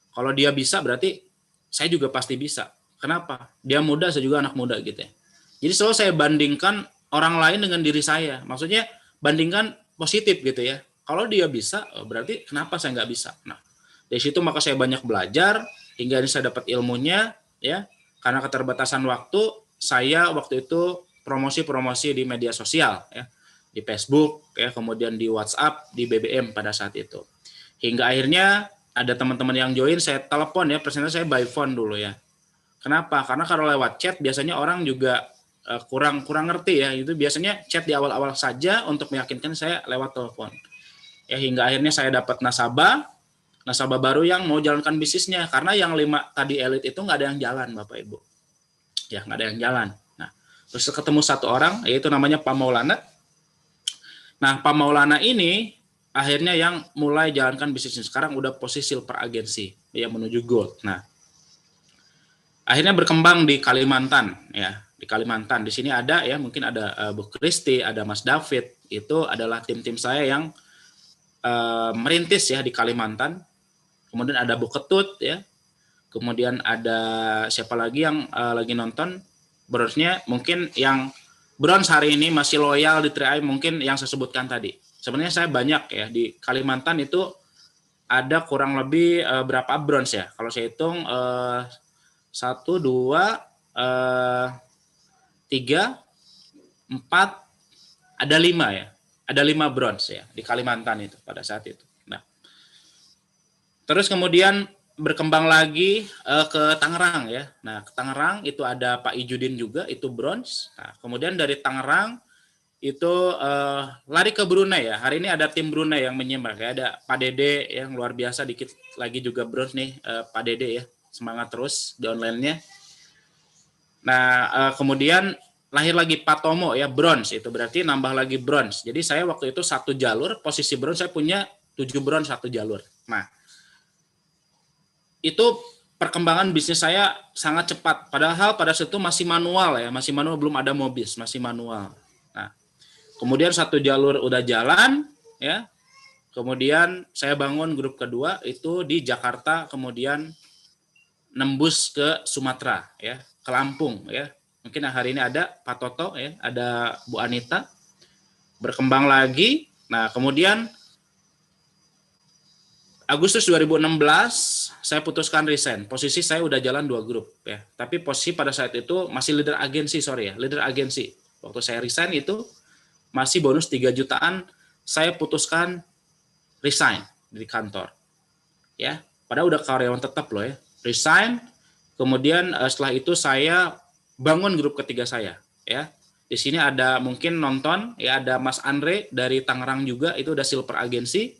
kalau dia bisa berarti saya juga pasti bisa. Kenapa? Dia muda, saya juga anak muda gitu ya. Jadi selalu saya bandingkan orang lain dengan diri saya. Maksudnya bandingkan positif gitu ya. Kalau dia bisa, berarti kenapa saya nggak bisa? Nah, dari situ maka saya banyak belajar, hingga ini saya dapat ilmunya ya. Karena keterbatasan waktu, saya waktu itu promosi di media sosial ya. Di Facebook, ya, kemudian di WhatsApp, di BBM pada saat itu. Hingga akhirnya ada teman-teman yang join, saya telepon ya, presentasi saya by phone dulu ya. Kenapa? Karena kalau lewat chat biasanya orang juga kurang ngerti ya. Itu biasanya chat di awal-awal saja untuk meyakinkan saya lewat telepon. Ya, hingga akhirnya saya dapat nasabah baru yang mau jalankan bisnisnya. Karena yang 5 tadi elit itu nggak ada yang jalan, Bapak Ibu. Ya, nggak ada yang jalan. Nah, terus ketemu satu orang, yaitu namanya Pak Maulana. Nah, Pak Maulana ini akhirnya yang mulai jalankan bisnisnya. Sekarang udah posisi silver agensi, ya, menuju gold. Nah, akhirnya berkembang di Kalimantan, ya. Di Kalimantan, di sini ada ya, mungkin ada Bu Kristi, ada Mas David. Itu adalah tim-tim saya yang merintis ya di Kalimantan. Kemudian ada Bu Ketut, ya. Kemudian ada siapa lagi yang lagi nonton? Berarti mungkin yang bronze hari ini masih loyal di Tri mungkin yang saya sebutkan tadi. Sebenarnya saya banyak ya di Kalimantan itu ada kurang lebih berapa bronze ya? Kalau saya hitung 1, 2, 3, 4, ada 5 ya. Ada 5 bronze ya di Kalimantan itu pada saat itu. Nah, terus kemudian berkembang lagi ke Tangerang ya. Nah, ke Tangerang itu ada Pak Ijudin juga, itu bronze. Nah, kemudian dari Tangerang itu lari ke Brunei ya. Hari ini ada tim Brunei yang menyimak ya. Ada Pak Dede yang luar biasa, dikit lagi juga bronze nih Pak Dede ya. Semangat terus di online-nya. Nah, kemudian lahir lagi Patomo ya, bronze, itu berarti nambah lagi bronze. Jadi saya waktu itu 1 jalur, posisi bronze saya punya 7 bronze 1 jalur. Nah, itu perkembangan bisnis saya sangat cepat. Padahal pada saat itu masih manual ya, masih manual, belum ada Mobis, masih manual. Nah, kemudian 1 jalur udah jalan ya. Kemudian saya bangun grup kedua itu di Jakarta, kemudian nembus ke Sumatera ya, ke Lampung ya. Mungkin hari ini ada Pak Toto ya, ada Bu Anita, berkembang lagi. Nah, kemudian Agustus 2016 saya putuskan resign. Posisi saya udah jalan 2 grup ya. Tapi posisi pada saat itu masih leader agensi, leader agensi. Waktu saya resign itu masih bonus 3 jutaan, saya putuskan resign di kantor. Ya, padahal udah karyawan tetap loh ya. Resign, kemudian setelah itu saya bangun grup ketiga saya ya. Di sini ada mungkin nonton ya, ada Mas Andre dari Tangerang juga, itu udah silver agensi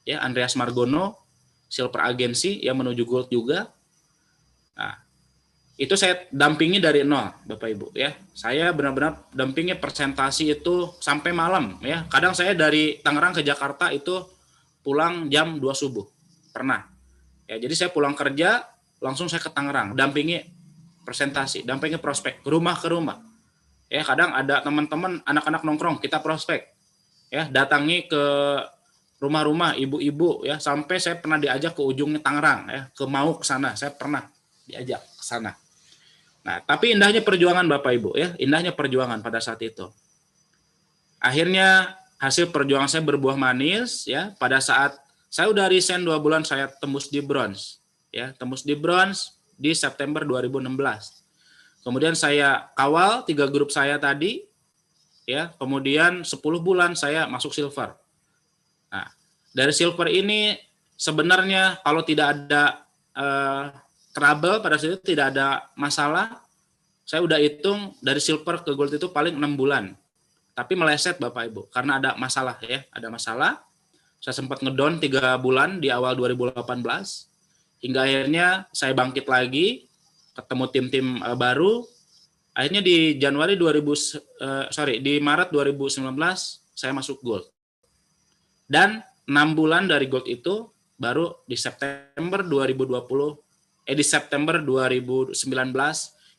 ya, Andreas Margono silver agensi yang menuju gold juga. Nah, itu saya dampingi dari nol Bapak Ibu ya. Saya benar-benar dampingi presentasi itu sampai malam ya. Kadang saya dari Tangerang ke Jakarta itu pulang jam 2 subuh. Pernah. Ya, jadi saya pulang kerja langsung saya ke Tangerang, dampingi presentasi, dampingi prospek rumah ke rumah. Ya, kadang ada teman-teman anak-anak nongkrong, kita prospek. Ya, datangi ke rumah-rumah ibu-ibu ya, sampai saya pernah diajak ke ujungnya Tangerang ya, ke Mau ke sana, saya pernah diajak ke sana. Nah, tapi indahnya perjuangan Bapak Ibu ya, indahnya perjuangan pada saat itu. Akhirnya hasil perjuangan saya berbuah manis ya, pada saat saya udah resign 2 bulan saya tembus di bronze ya, tembus di bronze di September 2016. Kemudian saya kawal 3 grup saya tadi ya, kemudian 10 bulan saya masuk silver. Nah, dari silver ini sebenarnya kalau tidak ada trouble pada saat itu, tidak ada masalah, saya udah hitung dari silver ke gold itu paling 6 bulan. Tapi meleset Bapak Ibu karena ada masalah ya, ada masalah. Saya sempat ngedown 3 bulan di awal 2018. Hingga akhirnya saya bangkit lagi, ketemu tim-tim baru. Akhirnya di di Maret 2019 saya masuk gold. Dan 6 bulan dari gold itu baru di September 2019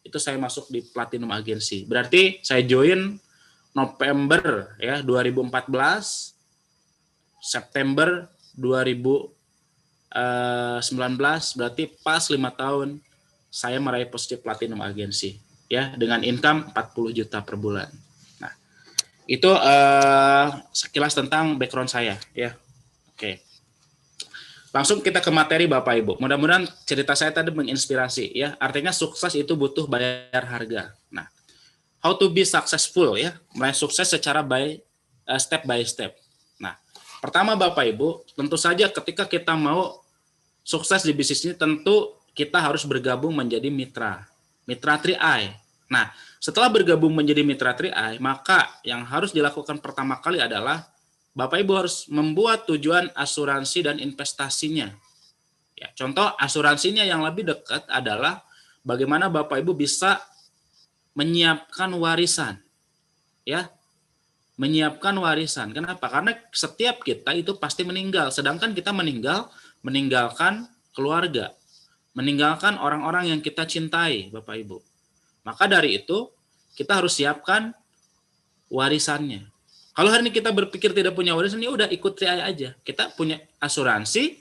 itu saya masuk di platinum agency. Berarti saya join November ya 2014, September 2019, berarti pas 5 tahun saya meraih posisi platinum agency ya, dengan income 40 juta per bulan. Nah, itu sekilas tentang background saya ya. Oke. Langsung kita ke materi Bapak Ibu. Mudah-mudahan cerita saya tadi menginspirasi ya. Artinya sukses itu butuh bayar harga. Nah, how to be successful ya, meraih sukses secara step by step. Nah, pertama Bapak Ibu, tentu saja ketika kita mau sukses di bisnis ini, tentu kita harus bergabung menjadi mitra 3i. Nah, setelah bergabung menjadi mitra 3i, maka yang harus dilakukan pertama kali adalah Bapak Ibu harus membuat tujuan asuransi dan investasinya. Ya, contoh asuransinya yang lebih dekat adalah bagaimana Bapak Ibu bisa menyiapkan warisan. Ya. Menyiapkan warisan. Kenapa? Karena setiap kita itu pasti meninggal, sedangkan kita meninggalkan keluarga, meninggalkan orang-orang yang kita cintai, Bapak Ibu. Maka dari itu, kita harus siapkan warisannya. Kalau hari ini kita berpikir tidak punya warisan, ya udah ikut 3i aja. Kita punya asuransi,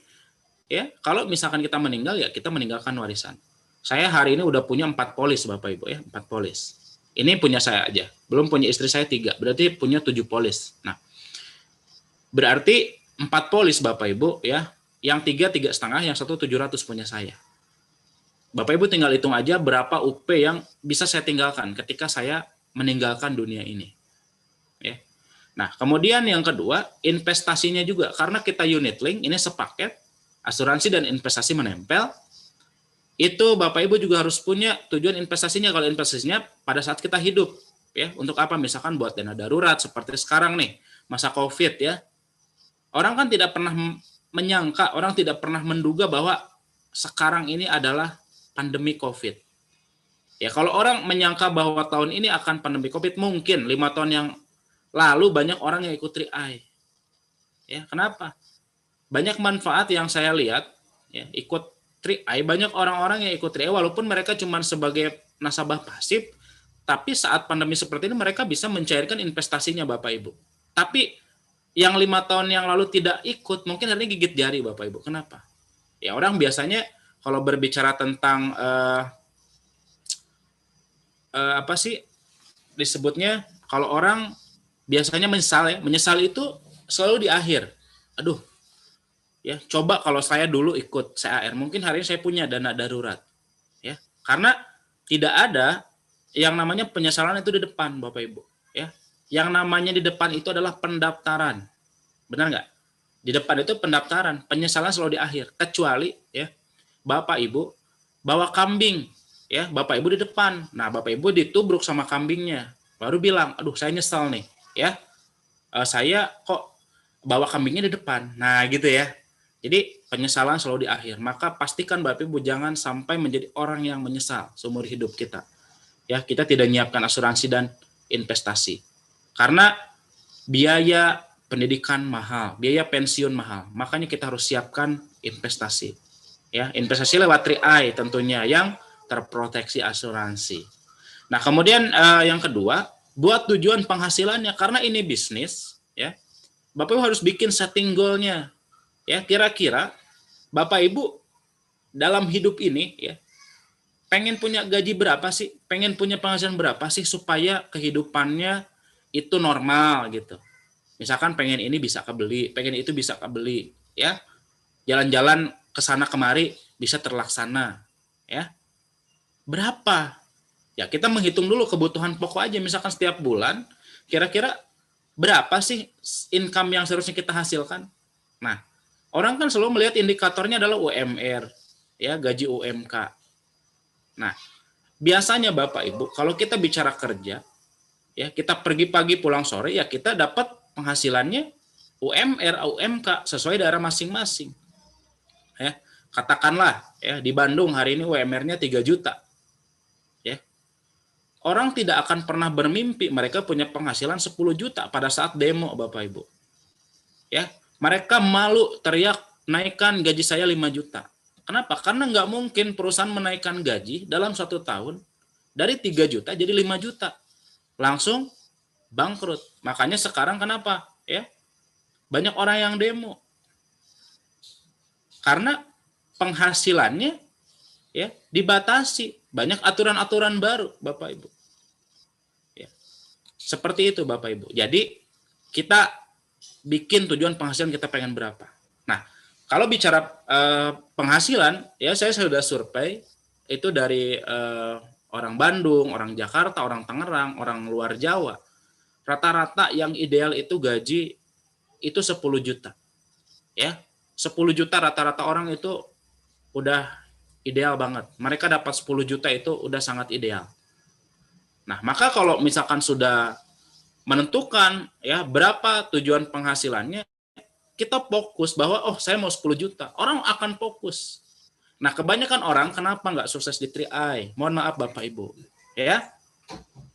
ya. Kalau misalkan kita meninggal, ya kita meninggalkan warisan. Saya hari ini udah punya 4 polis, Bapak Ibu ya, 4 polis. Ini punya saya aja, belum punya istri saya 3, berarti punya 7 polis. Nah, berarti 4 polis Bapak Ibu ya, yang 3 3,5, yang 1 700 punya saya. Bapak Ibu tinggal hitung aja berapa UP yang bisa saya tinggalkan ketika saya meninggalkan dunia ini. Ya. Nah, kemudian yang kedua, investasinya juga. Karena kita unit link, ini sepaket, asuransi dan investasi menempel, itu Bapak Ibu juga harus punya tujuan investasinya. Kalau investasinya pada saat kita hidup, ya, untuk apa? Misalkan buat dana darurat, seperti sekarang nih, masa COVID ya. Orang kan tidak pernah menyangka, orang tidak pernah menduga bahwa sekarang ini adalah pandemi COVID. Ya kalau orang menyangka bahwa tahun ini akan pandemi COVID, mungkin 5 tahun yang lalu banyak orang yang ikut 3i. Ya, kenapa? Banyak manfaat yang saya lihat ya, ikut 3i, banyak orang-orang yang ikut 3i walaupun mereka cuma sebagai nasabah pasif, tapi saat pandemi seperti ini mereka bisa mencairkan investasinya Bapak Ibu. Tapi yang 5 tahun yang lalu tidak ikut, mungkin hari ini gigit jari Bapak Ibu. Kenapa? Ya orang biasanya kalau berbicara tentang apa sih disebutnya, kalau orang biasanya menyesal ya, menyesal itu selalu di akhir. Aduh, ya coba kalau saya dulu ikut CAR, mungkin hari ini saya punya dana darurat. Ya, karena tidak ada yang namanya penyesalan itu di depan Bapak Ibu. Ya, yang namanya di depan itu adalah pendaftaran, benar nggak? Di depan itu pendaftaran, penyesalan selalu di akhir. Kecuali ya Bapak Ibu bawa kambing, ya Bapak Ibu di depan. Nah Bapak Ibu ditubruk sama kambingnya, baru bilang, aduh saya nyesal nih, ya saya kok bawa kambingnya di depan. Nah gitu ya. Jadi penyesalan selalu di akhir. Maka pastikan Bapak Ibu jangan sampai menjadi orang yang menyesal seumur hidup kita. Ya kita tidak menyiapkan asuransi dan investasi. Karena biaya pendidikan mahal, biaya pensiun mahal. Makanya kita harus siapkan investasi. Ya, investasi lewat 3i tentunya yang terproteksi asuransi. Nah, kemudian yang kedua, buat tujuan penghasilannya karena ini bisnis, ya. Bapak Ibu harus bikin setting goal-nya. Ya, kira-kira Bapak Ibu dalam hidup ini ya, pengen punya gaji berapa sih? Pengen punya penghasilan berapa sih supaya kehidupannya itu normal gitu. Misalkan pengen ini bisa kebeli, pengen itu bisa kebeli, ya. Jalan-jalan ke sana kemari bisa terlaksana, ya. Berapa? Ya, kita menghitung dulu kebutuhan pokok aja, misalkan setiap bulan kira-kira berapa sih income yang seharusnya kita hasilkan? Nah, orang kan selalu melihat indikatornya adalah UMR, ya, gaji UMK. Nah, biasanya Bapak Ibu, kalau kita bicara kerja, ya, kita pergi pagi pulang sore, ya kita dapat penghasilannya UMR, UMK sesuai daerah masing-masing. Ya, katakanlah ya di Bandung hari ini UMR-nya 3 juta. Ya. Orang tidak akan pernah bermimpi mereka punya penghasilan 10 juta pada saat demo Bapak Ibu. Ya, mereka malu teriak naikkan gaji saya 5 juta. Kenapa? Karena nggak mungkin perusahaan menaikkan gaji dalam 1 tahun dari 3 juta jadi 5 juta. Langsung bangkrut. Makanya sekarang kenapa? Ya, banyak orang yang demo. Karena penghasilannya ya dibatasi, banyak aturan-aturan baru Bapak Ibu. Ya. Seperti itu Bapak Ibu. Jadi kita bikin tujuan penghasilan kita pengen berapa. Nah, kalau bicara penghasilan, ya saya sudah survei itu dari orang Bandung, orang Jakarta, orang Tangerang, orang luar Jawa. Rata-rata yang ideal itu gaji itu 10 juta. Ya. 10 juta rata-rata orang itu udah ideal banget. Mereka dapat 10 juta itu udah sangat ideal. Nah, maka kalau misalkan sudah menentukan ya berapa tujuan penghasilannya, kita fokus bahwa oh saya mau 10 juta. Orang akan fokus. Nah, kebanyakan orang kenapa nggak sukses di 3i? Mohon maaf Bapak Ibu. Ya,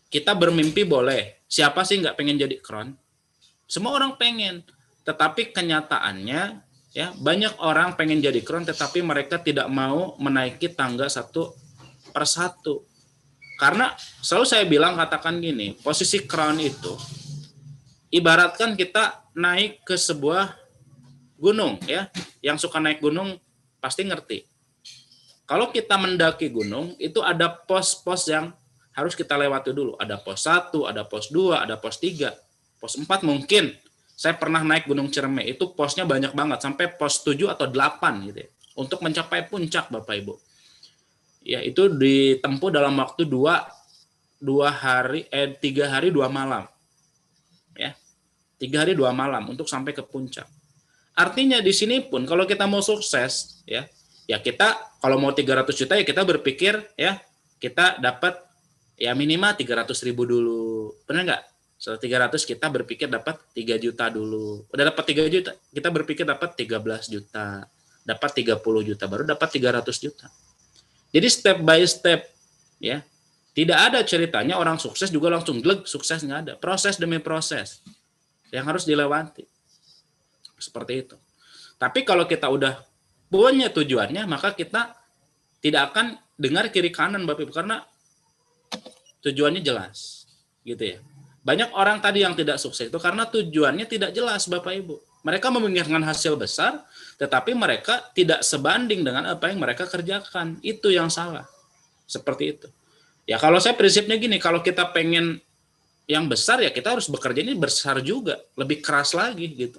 kita bermimpi boleh. Siapa sih nggak pengen jadi kron? Semua orang pengen. Tetapi kenyataannya ya banyak orang pengen jadi kron tetapi mereka tidak mau menaiki tangga satu persatu. Karena selalu saya bilang katakan gini, posisi crown itu ibaratkan kita naik ke sebuah gunung ya. Yang suka naik gunung pasti ngerti. Kalau kita mendaki gunung itu ada pos-pos yang harus kita lewati dulu. Ada pos 1, ada pos 2, ada pos 3, pos 4 mungkin. Saya pernah naik Gunung Ciremai, itu posnya banyak banget, sampai pos 7 atau 8 gitu ya, untuk mencapai puncak Bapak Ibu. Ya, itu ditempuh dalam waktu 3 hari 2 malam. Ya. 3 hari 2 malam untuk sampai ke puncak. Artinya di sini pun kalau kita mau sukses ya kita kalau mau 300 juta ya kita berpikir ya kita dapat ya minimal 300.000 dulu. Benar nggak? Setelah 300 kita berpikir dapat 3 juta dulu. Udah dapat 3 juta, kita berpikir dapat 13 juta. Dapat 30 juta, baru dapat 300 juta. Jadi step by step ya. Tidak ada ceritanya orang sukses juga langsung sukses, nggak ada. Proses demi proses yang harus dilewati. Seperti itu. Tapi kalau kita udah punya tujuannya, maka kita tidak akan dengar kiri kanan Bapak Ibu, karena tujuannya jelas. Gitu ya. Banyak orang tadi yang tidak sukses itu karena tujuannya tidak jelas Bapak Ibu. Mereka memikirkan hasil besar, tetapi mereka tidak sebanding dengan apa yang mereka kerjakan. Itu yang salah. Seperti itu. Ya kalau saya prinsipnya gini, kalau kita pengen yang besar ya kita harus bekerja ini besar juga, lebih keras lagi gitu.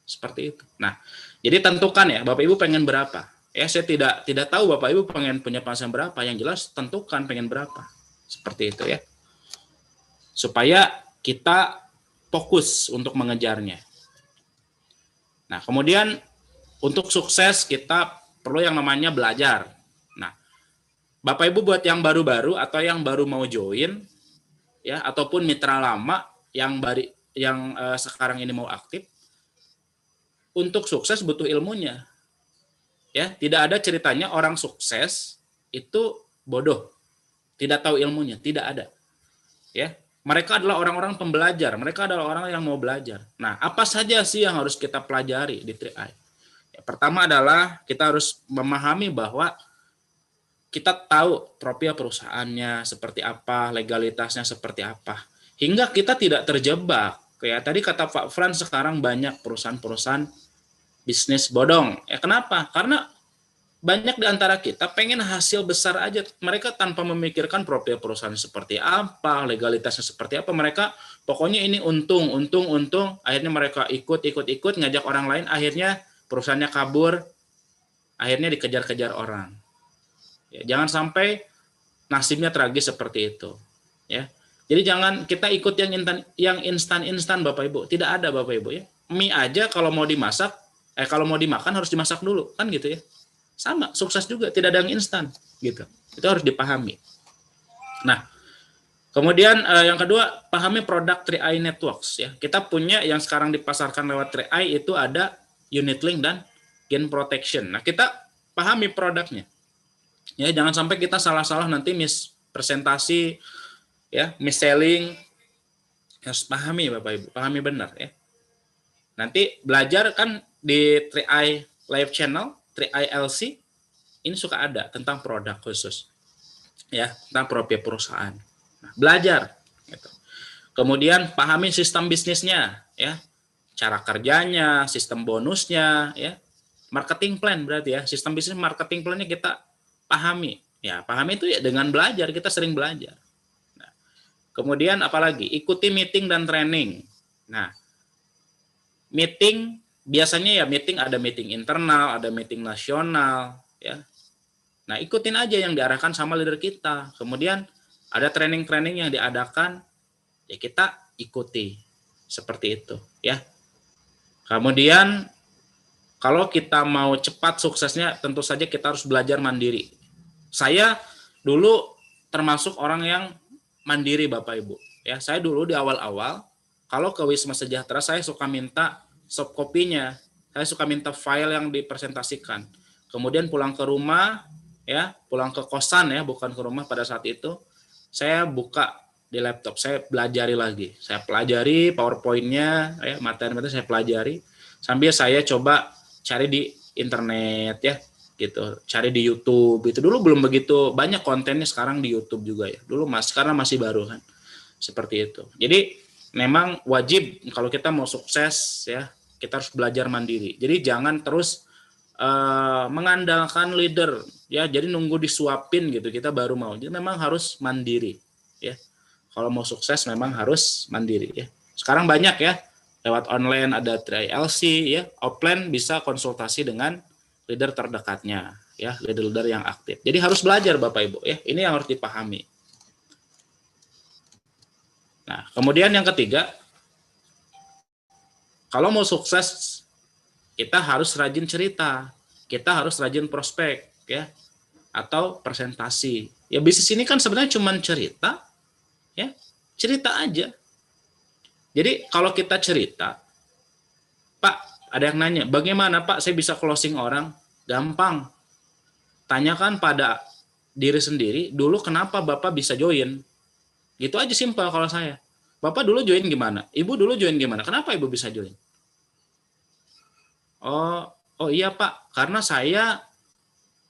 Seperti itu. Nah, jadi tentukan ya Bapak Ibu pengen berapa. Ya saya tidak tahu Bapak Ibu pengen punya penghasilan berapa, yang jelas tentukan pengen berapa. Seperti itu ya. Supaya kita fokus untuk mengejarnya. Nah, kemudian untuk sukses kita perlu yang namanya belajar. Nah, Bapak Ibu buat yang baru-baru atau yang baru mau join ya ataupun mitra lama yang sekarang ini mau aktif, untuk sukses butuh ilmunya. Ya, tidak ada ceritanya orang sukses itu bodoh, tidak tahu ilmunya, tidak ada. Ya, mereka adalah orang-orang pembelajar, mereka adalah orang yang mau belajar. Nah, apa saja sih yang harus kita pelajari di 3i? Ya, pertama adalah kita harus memahami bahwa kita tahu profil perusahaannya seperti apa, legalitasnya seperti apa, hingga kita tidak terjebak. Kayak tadi kata Pak Frans, sekarang banyak perusahaan-perusahaan bisnis bodong. Ya kenapa? Karena banyak di antara kita pengen hasil besar aja. Mereka tanpa memikirkan profil perusahaan seperti apa, legalitasnya seperti apa. Mereka pokoknya ini untung. Akhirnya mereka ikut, ngajak orang lain. Akhirnya perusahaannya kabur. Akhirnya dikejar-kejar orang. Ya, jangan sampai nasibnya tragis seperti itu. Ya, jadi jangan kita ikut yang instan Bapak Ibu. Tidak ada Bapak Ibu ya. Mie aja kalau mau dimasak, kalau mau dimakan harus dimasak dulu, kan gitu ya. Sama, sukses juga tidak ada yang instan, gitu. Itu harus dipahami. Nah, kemudian yang kedua, pahami produk 3i Networks ya. Kita punya yang sekarang dipasarkan lewat 3i itu ada unit link dan gain protection. Nah, kita pahami produknya. Ya, jangan sampai kita salah-salah nanti mispresentasi ya, mis-selling. Harus pahami Bapak Ibu, pahami benar ya. Nanti belajar kan di 3i Live Channel, 3i LC, ini suka ada tentang produk khusus. Ya, tentang profil perusahaan. Nah, belajar gitu. Kemudian pahami sistem bisnisnya ya. Cara kerjanya, sistem bonusnya ya. Marketing plan berarti ya, sistem bisnis marketing plan-nya kita pahami. Ya, pahami itu ya dengan belajar, kita sering belajar. Nah, kemudian apalagi? Ikuti meeting dan training. Nah, meeting biasanya ya ada meeting internal, ada meeting nasional, ya. Nah, ikutin aja yang diarahkan sama leader kita. Kemudian ada training-training yang diadakan, ya kita ikuti. Seperti itu, ya. Kemudian kalau kita mau cepat suksesnya, tentu saja kita harus belajar mandiri. Saya dulu termasuk orang yang mandiri Bapak Ibu. Ya, saya dulu di awal-awal, kalau ke Wisma Sejahtera, saya suka minta soft copy-nya. Saya suka minta file yang dipresentasikan. Kemudian pulang ke rumah, ya, pulang ke kosan ya, bukan ke rumah pada saat itu, saya buka di laptop, saya pelajari lagi. Saya pelajari PowerPoint-nya, ya, materi-materi saya pelajari, sambil saya coba cari di internet ya, gitu, cari di YouTube. Itu dulu belum begitu banyak kontennya, sekarang di YouTube juga ya. Dulu karena masih baru kan, seperti itu. Jadi memang wajib kalau kita mau sukses ya, kita harus belajar mandiri. Jadi jangan terus mengandalkan leader ya. Jadi nunggu disuapin gitu kita baru mau. Jadi memang harus mandiri ya. Kalau mau sukses memang harus mandiri ya. Sekarang banyak ya, lewat online ada 3i LC ya, offline bisa konsultasi dengan leader terdekatnya ya, leader-leader yang aktif. Jadi harus belajar Bapak Ibu ya. Ini yang harus dipahami. Nah, kemudian yang ketiga, kalau mau sukses kita harus rajin cerita, kita harus rajin prospek ya, atau presentasi. Ya bisnis ini kan sebenarnya cuma cerita ya, cerita aja. Jadi kalau kita cerita, Pak, ada yang nanya, bagaimana Pak saya bisa closing orang? Gampang. Tanyakan pada diri sendiri, dulu kenapa Bapak bisa join? Gitu aja simpel kalau saya. Bapak dulu join gimana? Ibu dulu join gimana? Kenapa Ibu bisa join? Oh iya Pak, karena saya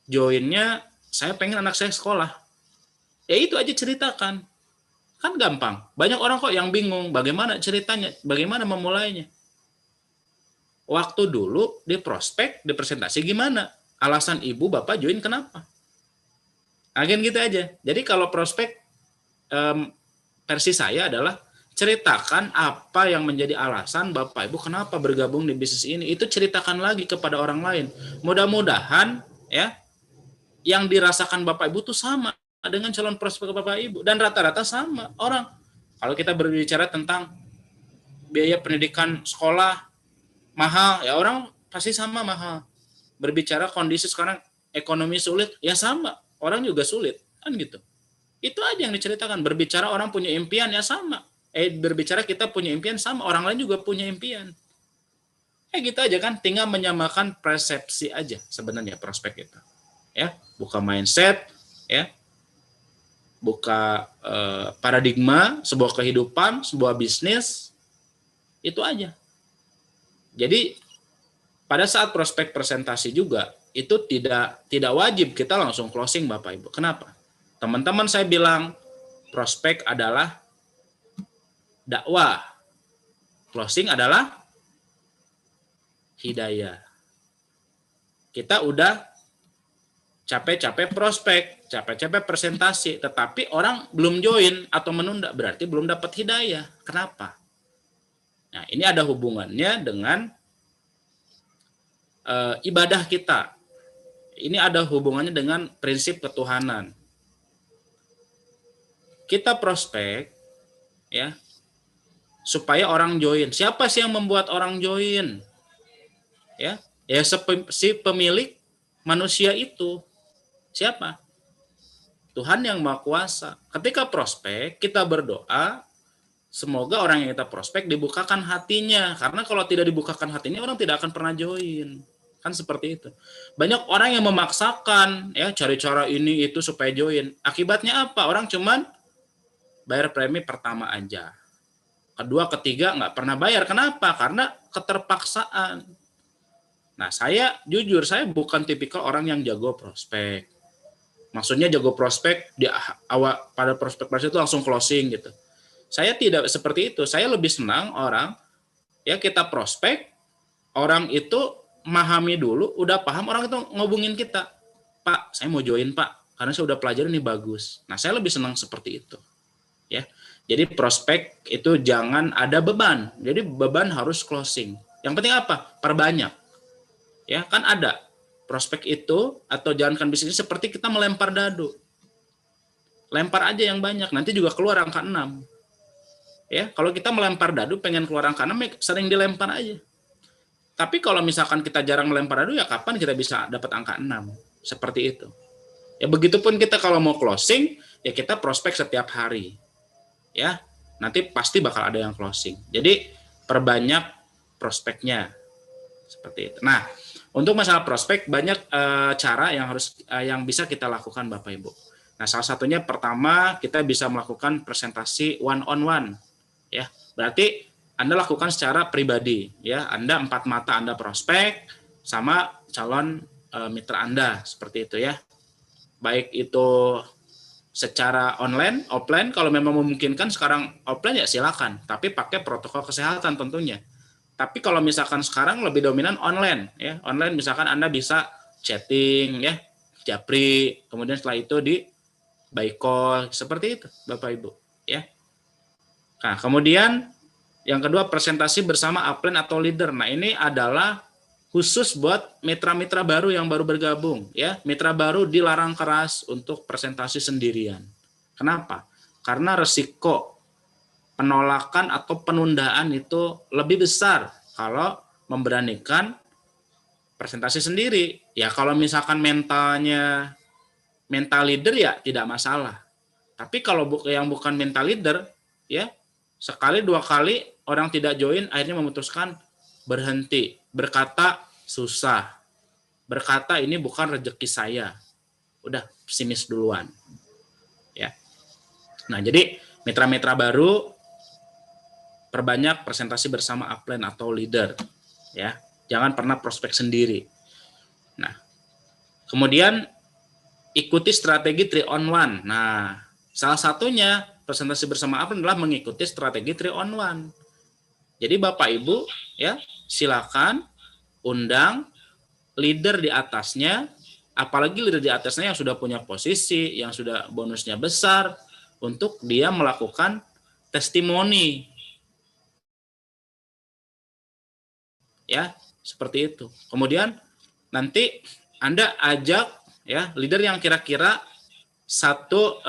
joinnya, saya pengen anak saya sekolah. Ya itu aja ceritakan. Kan gampang. Banyak orang kok yang bingung bagaimana ceritanya, bagaimana memulainya. Waktu dulu di prospek, di presentasi gimana? Alasan ibu bapak join kenapa? Agen gitu aja. Jadi kalau prospek versi saya adalah ceritakan apa yang menjadi alasan bapak ibu kenapa bergabung di bisnis ini. Itu ceritakan lagi kepada orang lain. Mudah-mudahan ya yang dirasakan bapak ibu tuh sama dengan calon prospek bapak ibu, dan rata-rata sama orang. Kalau kita berbicara tentang biaya pendidikan sekolah mahal, ya orang pasti sama mahal. Berbicara kondisi sekarang ekonomi sulit, ya sama, orang juga sulit, kan gitu. Itu aja yang diceritakan. Berbicara orang punya impian, ya sama. Berbicara kita punya impian, sama, orang lain juga punya impian. Gitu aja kan, tinggal menyamakan persepsi aja sebenarnya prospek itu. Ya, buka mindset, ya, buka paradigma sebuah kehidupan, sebuah bisnis, itu aja. Jadi pada saat prospek presentasi juga itu tidak wajib kita langsung closing Bapak Ibu. Kenapa? Teman-teman saya bilang prospek adalah dakwah, closing adalah hidayah. Kita udah capek-capek prospek, capek-capek presentasi, tetapi orang belum join atau menunda, berarti belum dapat hidayah. Kenapa? Nah, ini ada hubungannya dengan ibadah kita. Ini ada hubungannya dengan prinsip ketuhanan. Kita prospek, ya, supaya orang join. Siapa sih yang membuat orang join? Ya si pemilik manusia itu. Siapa? Tuhan yang Maha Kuasa. Ketika prospek, kita berdoa, semoga orang yang kita prospek dibukakan hatinya. Karena kalau tidak dibukakan hatinya, orang tidak akan pernah join. Kan seperti itu. Banyak orang yang memaksakan, ya, cari cara ini itu supaya join. Akibatnya apa? Orang cuman bayar premi pertama aja. Kedua, ketiga nggak pernah bayar. Kenapa? Karena keterpaksaan. Nah, saya jujur, saya bukan tipikal orang yang jago prospek. Maksudnya jago prospek di awal pada prospek itu langsung closing gitu. Saya tidak seperti itu. Saya lebih senang orang, ya, kita prospek, orang itu memahami dulu, udah paham, orang itu ngobungin kita. Pak, saya mau join Pak, karena saya udah pelajarin ini bagus. Nah, saya lebih senang seperti itu. Ya, jadi prospek itu jangan ada beban. Jadi beban harus closing. Yang penting apa? Perbanyak. Ya, kan ada prospek itu atau jalankan bisnis seperti kita melempar dadu. Lempar aja yang banyak, nanti juga keluar angka 6. Ya, kalau kita melempar dadu pengen keluar angka 6, sering dilempar aja. Tapi kalau misalkan kita jarang melempar dadu, ya kapan kita bisa dapat angka 6? Seperti itu. Ya begitupun kita kalau mau closing, ya kita prospek setiap hari. Ya, nanti pasti bakal ada yang closing. Jadi perbanyak prospeknya. Seperti itu. Nah, untuk masalah prospek banyak cara yang bisa kita lakukan Bapak Ibu. Nah, salah satunya pertama kita bisa melakukan presentasi one on one. Ya, berarti Anda lakukan secara pribadi, ya. Anda 4 mata Anda prospek sama calon mitra Anda, seperti itu ya. Baik itu secara online, offline, kalau memang memungkinkan sekarang offline ya silakan, tapi pakai protokol kesehatan tentunya. Tapi kalau misalkan sekarang lebih dominan online, ya. Online misalkan Anda bisa chatting, ya, japri, kemudian setelah itu di by call, seperti itu Bapak Ibu, ya. Nah, kemudian yang kedua, presentasi bersama upline atau leader. Nah, ini adalah khusus buat mitra-mitra baru yang baru bergabung. Ya, mitra baru dilarang keras untuk presentasi sendirian. Kenapa? Karena resiko penolakan atau penundaan itu lebih besar kalau memberanikan presentasi sendiri. Ya, kalau misalkan mental leader ya tidak masalah. Tapi kalau yang bukan mental leader, ya, sekali 2 kali orang tidak join, akhirnya memutuskan berhenti, berkata susah, berkata ini bukan rezeki saya. Udah, pesimis duluan. Ya. Nah, jadi mitra-mitra baru perbanyak presentasi bersama upline atau leader, ya. Jangan pernah prospek sendiri. Nah, kemudian ikuti strategi 3 on 1. Nah, salah satunya presentasi bersama upline adalah mengikuti strategi 3 on 1. Jadi Bapak Ibu, ya, silakan undang leader di atasnya, apalagi leader di atasnya yang sudah punya posisi, yang sudah bonusnya besar, untuk dia melakukan testimoni. Ya, seperti itu. Kemudian nanti Anda ajak ya leader yang kira-kira satu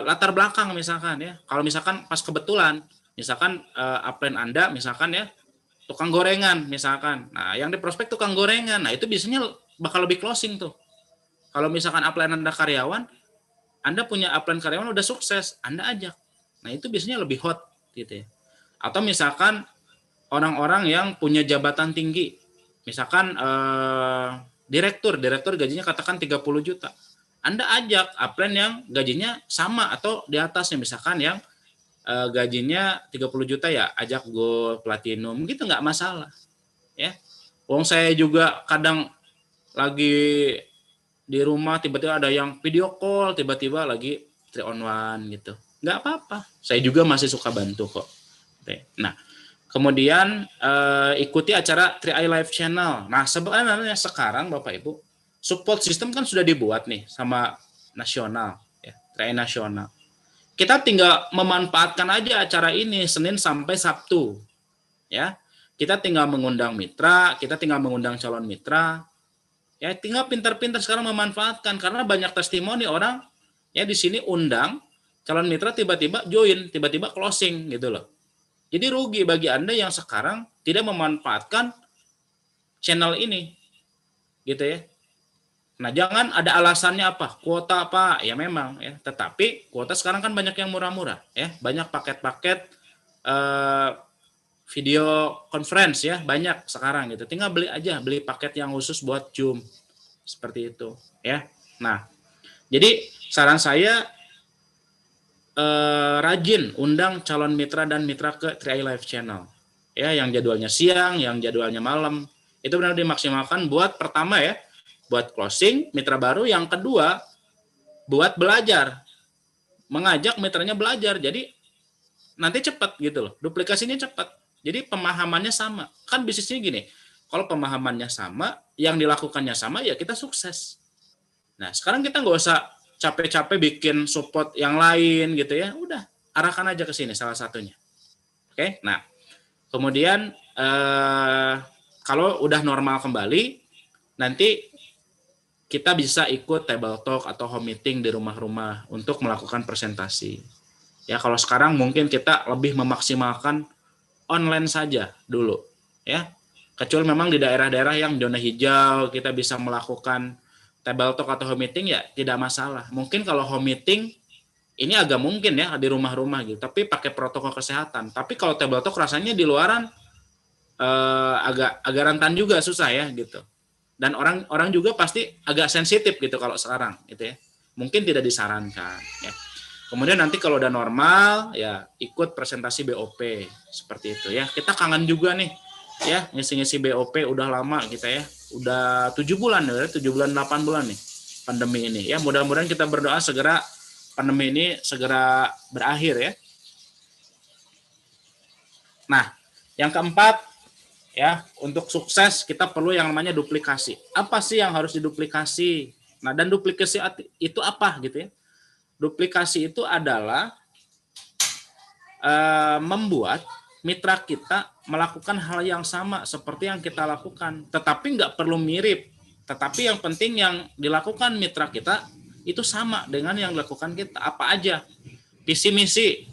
latar belakang misalkan ya. Kalau misalkan pas kebetulan, misalkan upline Anda misalkan ya tukang gorengan misalkan. Nah, yang di prospek tukang gorengan. Nah, itu biasanya bakal lebih closing tuh. Kalau misalkan upline Anda karyawan, Anda punya upline karyawan udah sukses, Anda ajak. Nah, itu biasanya lebih hot gitu ya. Atau misalkan orang-orang yang punya jabatan tinggi, misalkan direktur gajinya katakan 30 juta. Anda ajak upline yang gajinya sama atau di atasnya, misalkan yang gajinya 30 juta ya, ajak gold, platinum, gitu nggak masalah. Ya. Wong saya juga kadang lagi di rumah tiba-tiba ada yang video call, tiba-tiba lagi 3 on 1 gitu. Nggak apa-apa. Saya juga masih suka bantu kok. Nah, kemudian ikuti acara 3i Live Channel. Nah, sebenarnya sekarang Bapak Ibu, support system kan sudah dibuat nih sama nasional, ya, 3i nasional. Kita tinggal memanfaatkan aja acara ini Senin sampai Sabtu. Ya. Kita tinggal mengundang mitra, kita tinggal mengundang calon mitra. Ya, tinggal pintar-pintar sekarang memanfaatkan karena banyak testimoni orang ya di sini undang calon mitra tiba-tiba join, tiba-tiba closing gitu loh. Jadi rugi bagi Anda yang sekarang tidak memanfaatkan channel ini. Gitu ya. Nah, jangan ada alasannya apa, kuota apa, ya memang ya. Tetapi kuota sekarang kan banyak yang murah-murah ya, banyak paket-paket video conference ya, banyak sekarang gitu. Tinggal beli aja, beli paket yang khusus buat Zoom. Seperti itu ya. Nah, jadi saran saya rajin undang calon mitra dan mitra ke 3i Live Channel. Ya, yang jadwalnya siang, yang jadwalnya malam. Itu benar dimaksimalkan buat pertama ya, buat closing mitra baru, yang kedua buat belajar, mengajak mitranya belajar, jadi nanti cepat gitu loh, duplikasinya cepat, jadi pemahamannya sama. Kan bisnisnya gini, kalau pemahamannya sama, yang dilakukannya sama, ya kita sukses. Nah, sekarang kita nggak usah capek-capek bikin support yang lain gitu ya, udah arahkan aja ke sini salah satunya. Oke, nah kemudian kalau udah normal kembali, nanti kita bisa ikut table talk atau home meeting di rumah-rumah untuk melakukan presentasi. Ya, kalau sekarang mungkin kita lebih memaksimalkan online saja dulu, ya. Kecuali memang di daerah-daerah yang zona hijau kita bisa melakukan table talk atau home meeting, ya tidak masalah. Mungkin kalau home meeting ini agak mungkin ya di rumah-rumah gitu, tapi pakai protokol kesehatan. Tapi kalau table talk rasanya di luaran agak rentan juga, susah ya gitu. Dan orang juga pasti agak sensitif gitu kalau sekarang gitu ya. Mungkin tidak disarankan ya. Kemudian nanti kalau udah normal ya ikut presentasi BOP seperti itu ya. Kita kangen juga nih ya ngisi-ngisi BOP, udah lama kita ya. Udah 7 bulan ya, 7 bulan 8 bulan nih pandemi ini ya. Mudah-mudahan kita berdoa segera pandemi ini segera berakhir ya. Nah, yang keempat ya, untuk sukses kita perlu yang namanya duplikasi. Apa sih yang harus diduplikasi? Nah, dan duplikasi itu apa gitu ya? Duplikasi itu adalah membuat mitra kita melakukan hal yang sama seperti yang kita lakukan, tetapi nggak perlu mirip. Tetapi yang penting yang dilakukan mitra kita itu sama dengan yang dilakukan kita. Apa aja? Visi misi.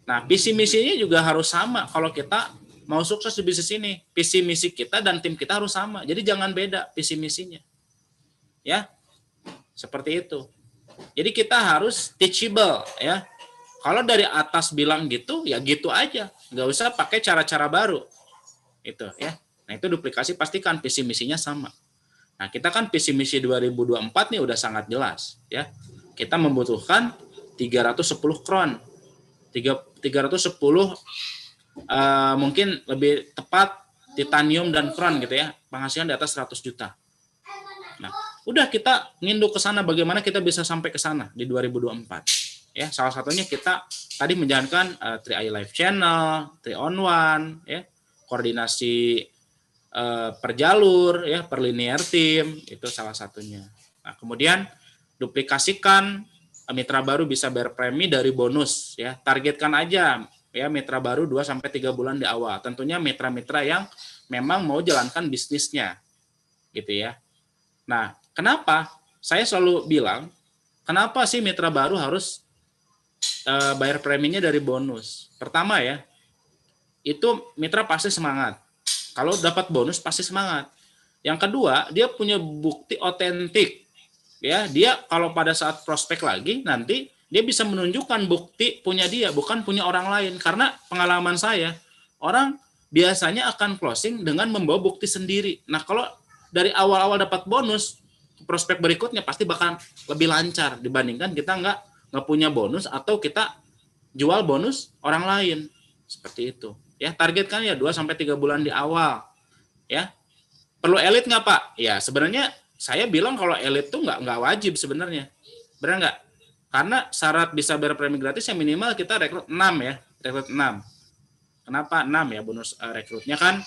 Nah, visi misinya juga harus sama kalau kita mau sukses di bisnis ini. Visi misi kita dan tim kita harus sama. Jadi jangan beda visi misinya. Ya. Seperti itu. Jadi kita harus teachable ya. Kalau dari atas bilang gitu, ya gitu aja. Nggak usah pakai cara-cara baru. Itu ya. Nah, itu duplikasi, pastikan visi misinya sama. Nah, kita kan visi misi 2024 nih udah sangat jelas ya. Kita membutuhkan 310 kron. 310 mungkin lebih tepat titanium dan kron gitu ya. Penghasilan di atas 100 juta. Nah, udah kita nginduk ke sana bagaimana kita bisa sampai ke sana di 2024. Ya, salah satunya kita tadi menjalankan 3i Live Channel, 3 on 1 ya, koordinasi per jalur ya, per linear team, itu salah satunya. Nah, kemudian duplikasikan mitra baru bisa bayar premi dari bonus ya. Targetkan aja ya mitra baru 2 sampai 3 bulan di awal. Tentunya mitra-mitra yang memang mau jalankan bisnisnya. Gitu ya. Nah, kenapa? Saya selalu bilang, kenapa sih mitra baru harus bayar preminya dari bonus? Pertama ya, itu mitra pasti semangat. Kalau dapat bonus pasti semangat. Yang kedua, dia punya bukti otentik. Ya, dia kalau pada saat prospek lagi nanti dia bisa menunjukkan bukti punya dia, bukan punya orang lain. Karena pengalaman saya, orang biasanya akan closing dengan membawa bukti sendiri. Nah, kalau dari awal-awal dapat bonus, prospek berikutnya pasti bakal lebih lancar dibandingkan kita nggak punya bonus atau kita jual bonus orang lain. Seperti itu. Ya, targetkan ya 2 sampai 3 bulan di awal. Ya. Perlu elit nggak, Pak? Ya, sebenarnya saya bilang kalau elit tuh nggak wajib sebenarnya. Benar nggak? Karena syarat bisa bayar premi gratis yang minimal kita rekrut 6 ya. Rekrut 6. Kenapa 6 ya? Bonus rekrutnya kan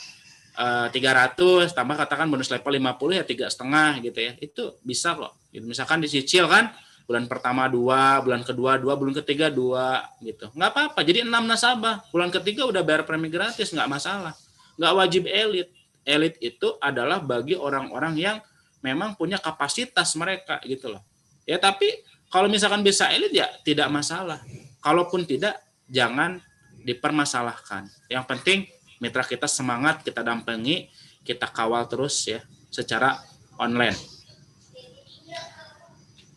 300 tambah katakan bonus level 50 ya 3,5 gitu ya. Itu bisa kok. Gitu. Misalkan dicicil kan bulan pertama 2, bulan kedua 2, bulan ketiga 2 gitu. Nggak apa-apa. Jadi 6 nasabah. Bulan ketiga udah bayar premi gratis, nggak masalah. Nggak wajib elit. Elit itu adalah bagi orang-orang yang memang punya kapasitas mereka gitu loh. Ya tapi kalau misalkan bisa elit ya tidak masalah. Kalaupun tidak, jangan dipermasalahkan. Yang penting mitra kita semangat, kita dampingi, kita kawal terus ya secara online.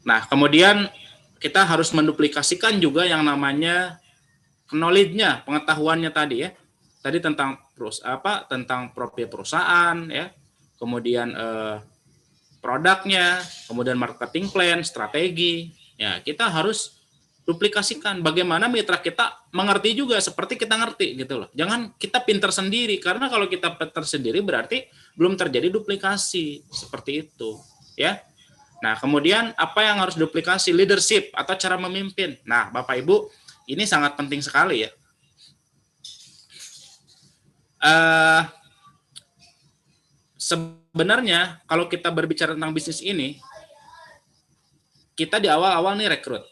Nah, kemudian kita harus menduplikasikan juga yang namanya knowledge-nya, pengetahuannya tadi ya. Tadi tentang tentang profil perusahaan ya. Kemudian produknya, kemudian marketing plan, strategi. Ya, kita harus duplikasikan bagaimana mitra kita mengerti juga seperti kita ngerti gitu loh. Jangan kita pinter sendiri karena kalau kita pinter sendiri berarti belum terjadi duplikasi seperti itu, ya. Nah, kemudian apa yang harus duplikasi? Leadership atau cara memimpin. Nah, Bapak Ibu, ini sangat penting sekali ya. Sebenarnya kalau kita berbicara tentang bisnis ini, kita di awal-awal nih rekrut.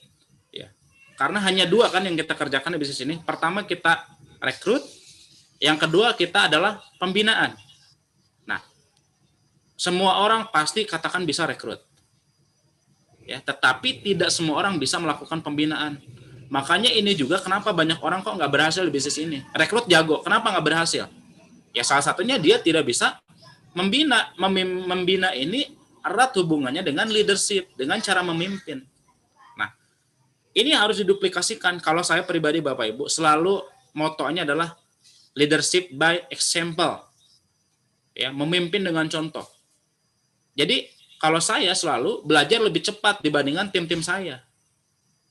Ya. Karena hanya 2 kan yang kita kerjakan di bisnis ini. Pertama kita rekrut, yang kedua kita adalah pembinaan. Nah, semua orang pasti katakan bisa rekrut. Ya, tetapi tidak semua orang bisa melakukan pembinaan. Makanya ini juga kenapa banyak orang kok nggak berhasil di bisnis ini. Rekrut jago, kenapa nggak berhasil? Ya salah satunya dia tidak bisa membina. Membina ini erat hubungannya dengan leadership, dengan cara memimpin. Nah, ini harus diduplikasikan. Kalau saya pribadi Bapak Ibu, selalu motonya adalah leadership by example. Ya, memimpin dengan contoh. Jadi, kalau saya selalu belajar lebih cepat dibandingkan tim-tim saya.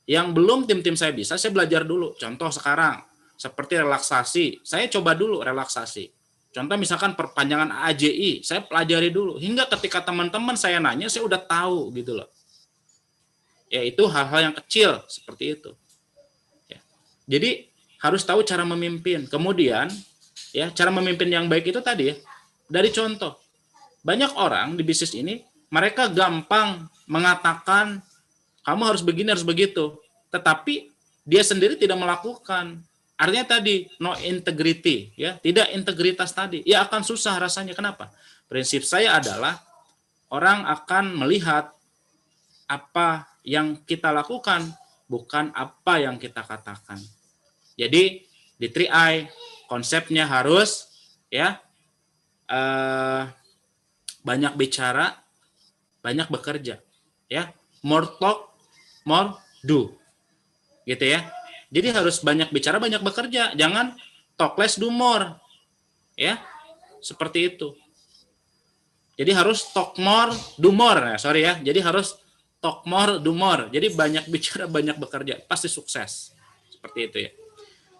Yang belum tim-tim saya bisa, saya belajar dulu. Contoh sekarang, seperti relaksasi. Saya coba dulu relaksasi. Contoh misalkan perpanjangan AJI, saya pelajari dulu. Hingga ketika teman-teman saya nanya, saya udah tahu gitu loh. Yaitu hal-hal yang kecil, seperti itu. Ya. Jadi, harus tahu cara memimpin. Kemudian, ya cara memimpin yang baik itu tadi ya, dari contoh. Banyak orang di bisnis ini, mereka gampang mengatakan, kamu harus begini, harus begitu. Tetapi dia sendiri tidak melakukan. Artinya tadi, no integrity. Ya, tidak integritas tadi. Ya akan susah rasanya. Kenapa? Prinsip saya adalah, orang akan melihat apa yang kita lakukan, bukan apa yang kita katakan. Jadi, di 3i, konsepnya harus ya banyak bicara, banyak bekerja, ya. More talk, more do, gitu ya. Jadi harus banyak bicara, banyak bekerja. Jangan talk less, do more, ya. Seperti itu. Jadi harus talk more, do more. Nah, sorry ya. Jadi harus talk more, do more. Jadi banyak bicara, banyak bekerja. Pasti sukses. Seperti itu ya.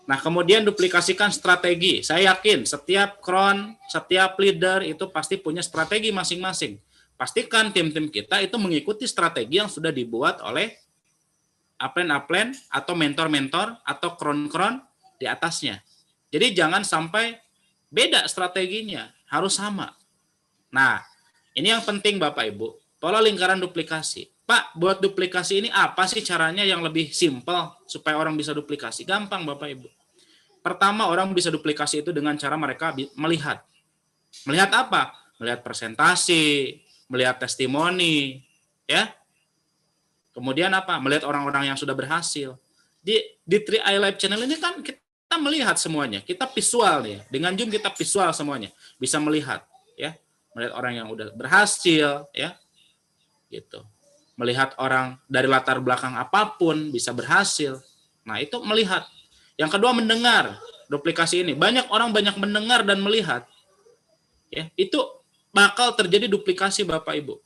Nah, kemudian duplikasikan strategi. Saya yakin setiap cron, setiap leader itu pasti punya strategi masing-masing. Pastikan tim-tim kita itu mengikuti strategi yang sudah dibuat oleh upline atau mentor-mentor atau kron-kron di atasnya. Jadi jangan sampai beda strateginya, harus sama. Nah, ini yang penting Bapak Ibu, pola lingkaran duplikasi. Pak, buat duplikasi ini apa sih caranya yang lebih simpel supaya orang bisa duplikasi? Gampang Bapak Ibu. Pertama, orang bisa duplikasi itu dengan cara mereka melihat. Melihat apa? Melihat presentasi, melihat testimoni, ya. Kemudian apa? Melihat orang-orang yang sudah berhasil. Di 3i Live Channel ini kan kita melihat semuanya. Kita visual nih. Dengan Zoom kita visual semuanya. Bisa melihat, ya. Melihat orang yang udah berhasil, ya. Gitu. Melihat orang dari latar belakang apapun bisa berhasil. Nah, itu melihat. Yang kedua mendengar. Duplikasi ini. Banyak orang banyak mendengar dan melihat. Ya, itu bakal terjadi duplikasi Bapak Ibu.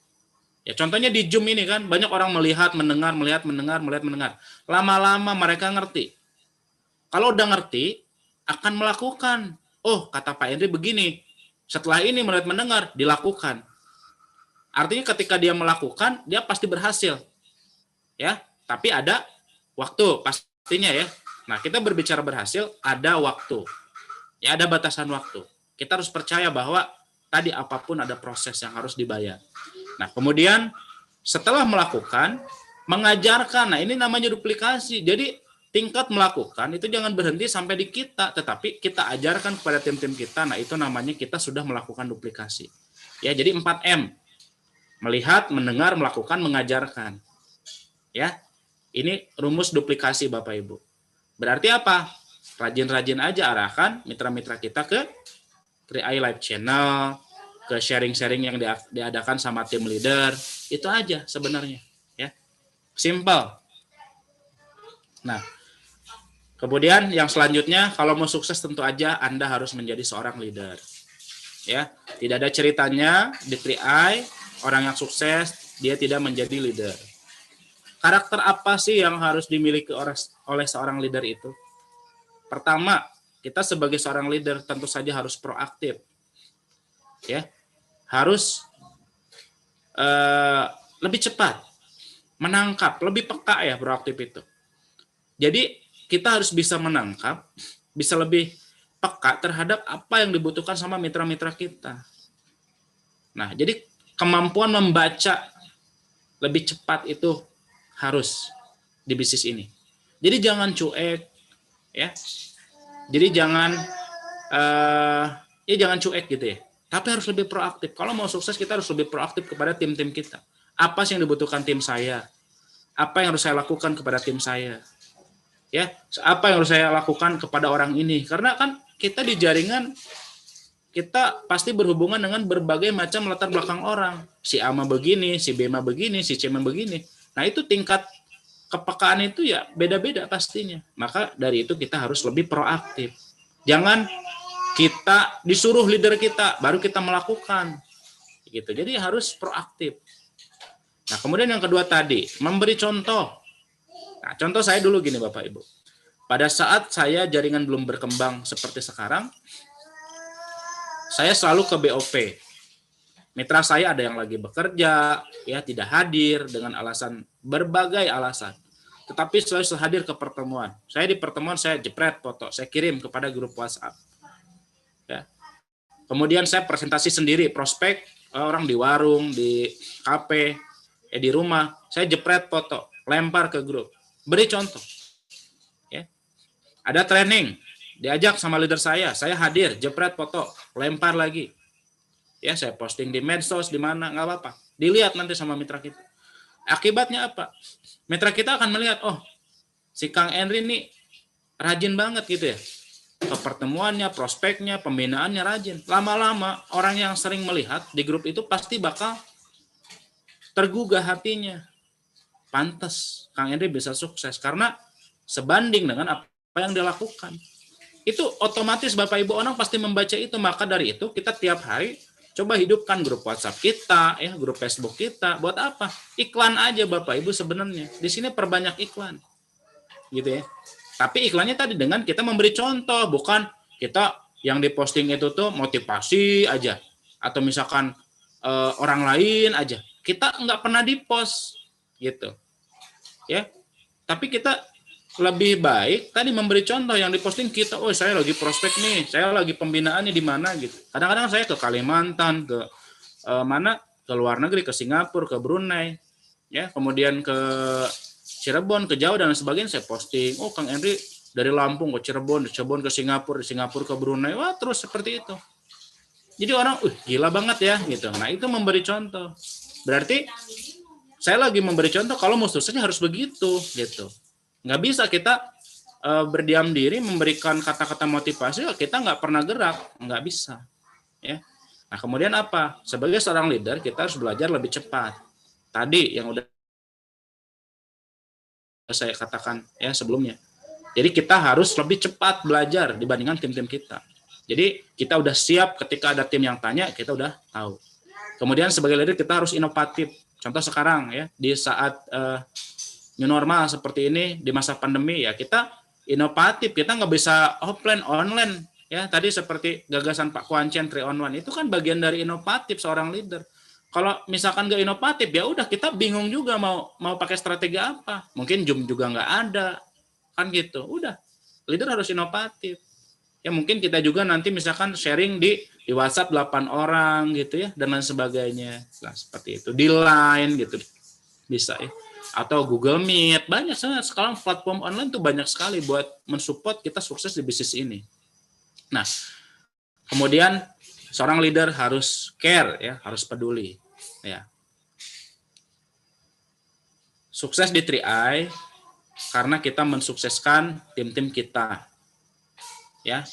Ya, contohnya di Zoom ini kan banyak orang melihat, mendengar, melihat, mendengar, melihat, mendengar. Lama-lama mereka ngerti. Kalau udah ngerti, akan melakukan. Oh, kata Pak Henry begini. Setelah ini melihat, mendengar, dilakukan. Artinya ketika dia melakukan, dia pasti berhasil. Ya, tapi ada waktu pastinya ya. Nah, kita berbicara berhasil, ada waktu. Ya, ada batasan waktu. Kita harus percaya bahwa tadi apapun ada proses yang harus dibayar. Nah, kemudian setelah melakukan, mengajarkan. Nah, ini namanya duplikasi. Jadi, tingkat melakukan itu jangan berhenti sampai di kita, tetapi kita ajarkan kepada tim-tim kita. Nah, itu namanya kita sudah melakukan duplikasi. Ya, jadi 4M. Melihat, mendengar, melakukan, mengajarkan. Ya. Ini rumus duplikasi Bapak Ibu. Berarti apa? Rajin-rajin aja arahkan mitra-mitra kita ke 3i Live Channel, ke sharing-sharing yang diadakan sama tim leader. Itu aja sebenarnya, ya. Simple. Nah, kemudian yang selanjutnya, kalau mau sukses tentu aja Anda harus menjadi seorang leader. Ya, tidak ada ceritanya di 3i orang yang sukses dia tidak menjadi leader. Karakter apa sih yang harus dimiliki oleh seorang leader itu? Pertama, kita sebagai seorang leader tentu saja harus proaktif. Ya. Harus lebih cepat menangkap, lebih peka ya proaktif itu. Jadi kita harus bisa menangkap, bisa lebih peka terhadap apa yang dibutuhkan sama mitra-mitra kita. Nah, jadi kemampuan membaca lebih cepat itu harus di bisnis ini. Jadi jangan cuek, ya. Jadi jangan jangan cuek gitu ya. Tapi harus lebih proaktif. Kalau mau sukses kita harus lebih proaktif kepada tim-tim kita. Apa sih yang dibutuhkan tim saya? Apa yang harus saya lakukan kepada tim saya? Ya, apa yang harus saya lakukan kepada orang ini? Karena kan kita di jaringan kita pasti berhubungan dengan berbagai macam latar belakang orang. Si A mah begini, si B mah begini, si C mah begini. Nah, itu tingkat kepekaan itu ya beda-beda pastinya. Maka dari itu kita harus lebih proaktif. Jangan kita disuruh leader kita, baru kita melakukan. Gitu. Jadi harus proaktif. Nah, kemudian yang kedua tadi, memberi contoh. Nah, contoh saya dulu gini Bapak Ibu. Pada saat saya jaringan belum berkembang seperti sekarang, saya selalu ke BOP. Mitra saya ada yang lagi bekerja, ya tidak hadir dengan alasan berbagai alasan. Tetapi selalu hadir ke pertemuan. Saya di pertemuan saya jepret foto, saya kirim kepada grup WhatsApp. Ya. Kemudian saya presentasi sendiri, prospek orang di warung, di kafe, di rumah, saya jepret foto, lempar ke grup, beri contoh. Ya. Ada training, diajak sama leader saya hadir, jepret foto, lempar lagi. Ya, saya posting di medsos, di mana, nggak apa-apa. Dilihat nanti sama mitra kita. Akibatnya apa? Mitra kita akan melihat, oh, si Kang Henry ini rajin banget gitu ya. Ke pertemuannya, prospeknya, pembinaannya rajin. Lama-lama, orang yang sering melihat di grup itu pasti bakal tergugah hatinya. Pantas Kang Henry bisa sukses, karena sebanding dengan apa yang dia lakukan. Itu otomatis Bapak Ibu orang pasti membaca itu, maka dari itu kita tiap hari Coba hidupkan grup WhatsApp kita, ya, grup Facebook kita. Buat apa? Iklan aja Bapak Ibu sebenarnya. Di sini perbanyak iklan. Gitu ya. Tapi iklannya tadi dengan kita memberi contoh, bukan kita yang diposting itu tuh motivasi aja. Atau misalkan orang lain aja. Kita nggak pernah di-post gitu. Ya. Tapi kita lebih baik tadi memberi contoh yang diposting kita, oh saya lagi prospek nih, saya lagi pembinaannya di mana gitu. Kadang-kadang saya ke Kalimantan, ke mana, ke luar negeri, ke Singapura, ke Brunei, ya, kemudian ke Cirebon, ke Jawa dan sebagainya saya posting. Oh Kang Henry dari Lampung ke Cirebon, dari Cirebon ke Singapura, dari Singapura ke Brunei, wah terus seperti itu. Jadi orang, gila banget ya gitu. Nah itu memberi contoh. Berarti saya lagi memberi contoh kalau mau suksesnya harus begitu gitu. Nggak bisa kita berdiam diri memberikan kata-kata motivasi, kita nggak pernah gerak, nggak bisa. Ya. Nah kemudian apa? Sebagai seorang leader kita harus belajar lebih cepat. Tadi yang udah saya katakan ya sebelumnya. Jadi kita harus lebih cepat belajar dibandingkan tim-tim kita. Jadi kita udah siap ketika ada tim yang tanya, kita udah tahu. Kemudian sebagai leader kita harus inovatif. Contoh sekarang ya di saat new normal seperti ini di masa pandemi ya kita inovatif, kita nggak bisa offline online ya tadi seperti gagasan Pak Kuancian 3-on-1 itu kan bagian dari inovatif seorang leader. Kalau misalkan nggak inovatif ya udah kita bingung juga mau pakai strategi apa, mungkin Zoom juga nggak ada kan gitu. Udah leader harus inovatif ya, mungkin kita juga nanti misalkan sharing di WhatsApp 8 orang gitu ya dan lain sebagainya. Nah, seperti itu di Line gitu bisa ya. Atau Google Meet, banyak sekarang platform online tuh banyak sekali buat mensupport kita sukses di bisnis ini. Nah, kemudian seorang leader harus care ya, harus peduli ya. Sukses di 3i karena kita mensukseskan tim-tim kita. Ya.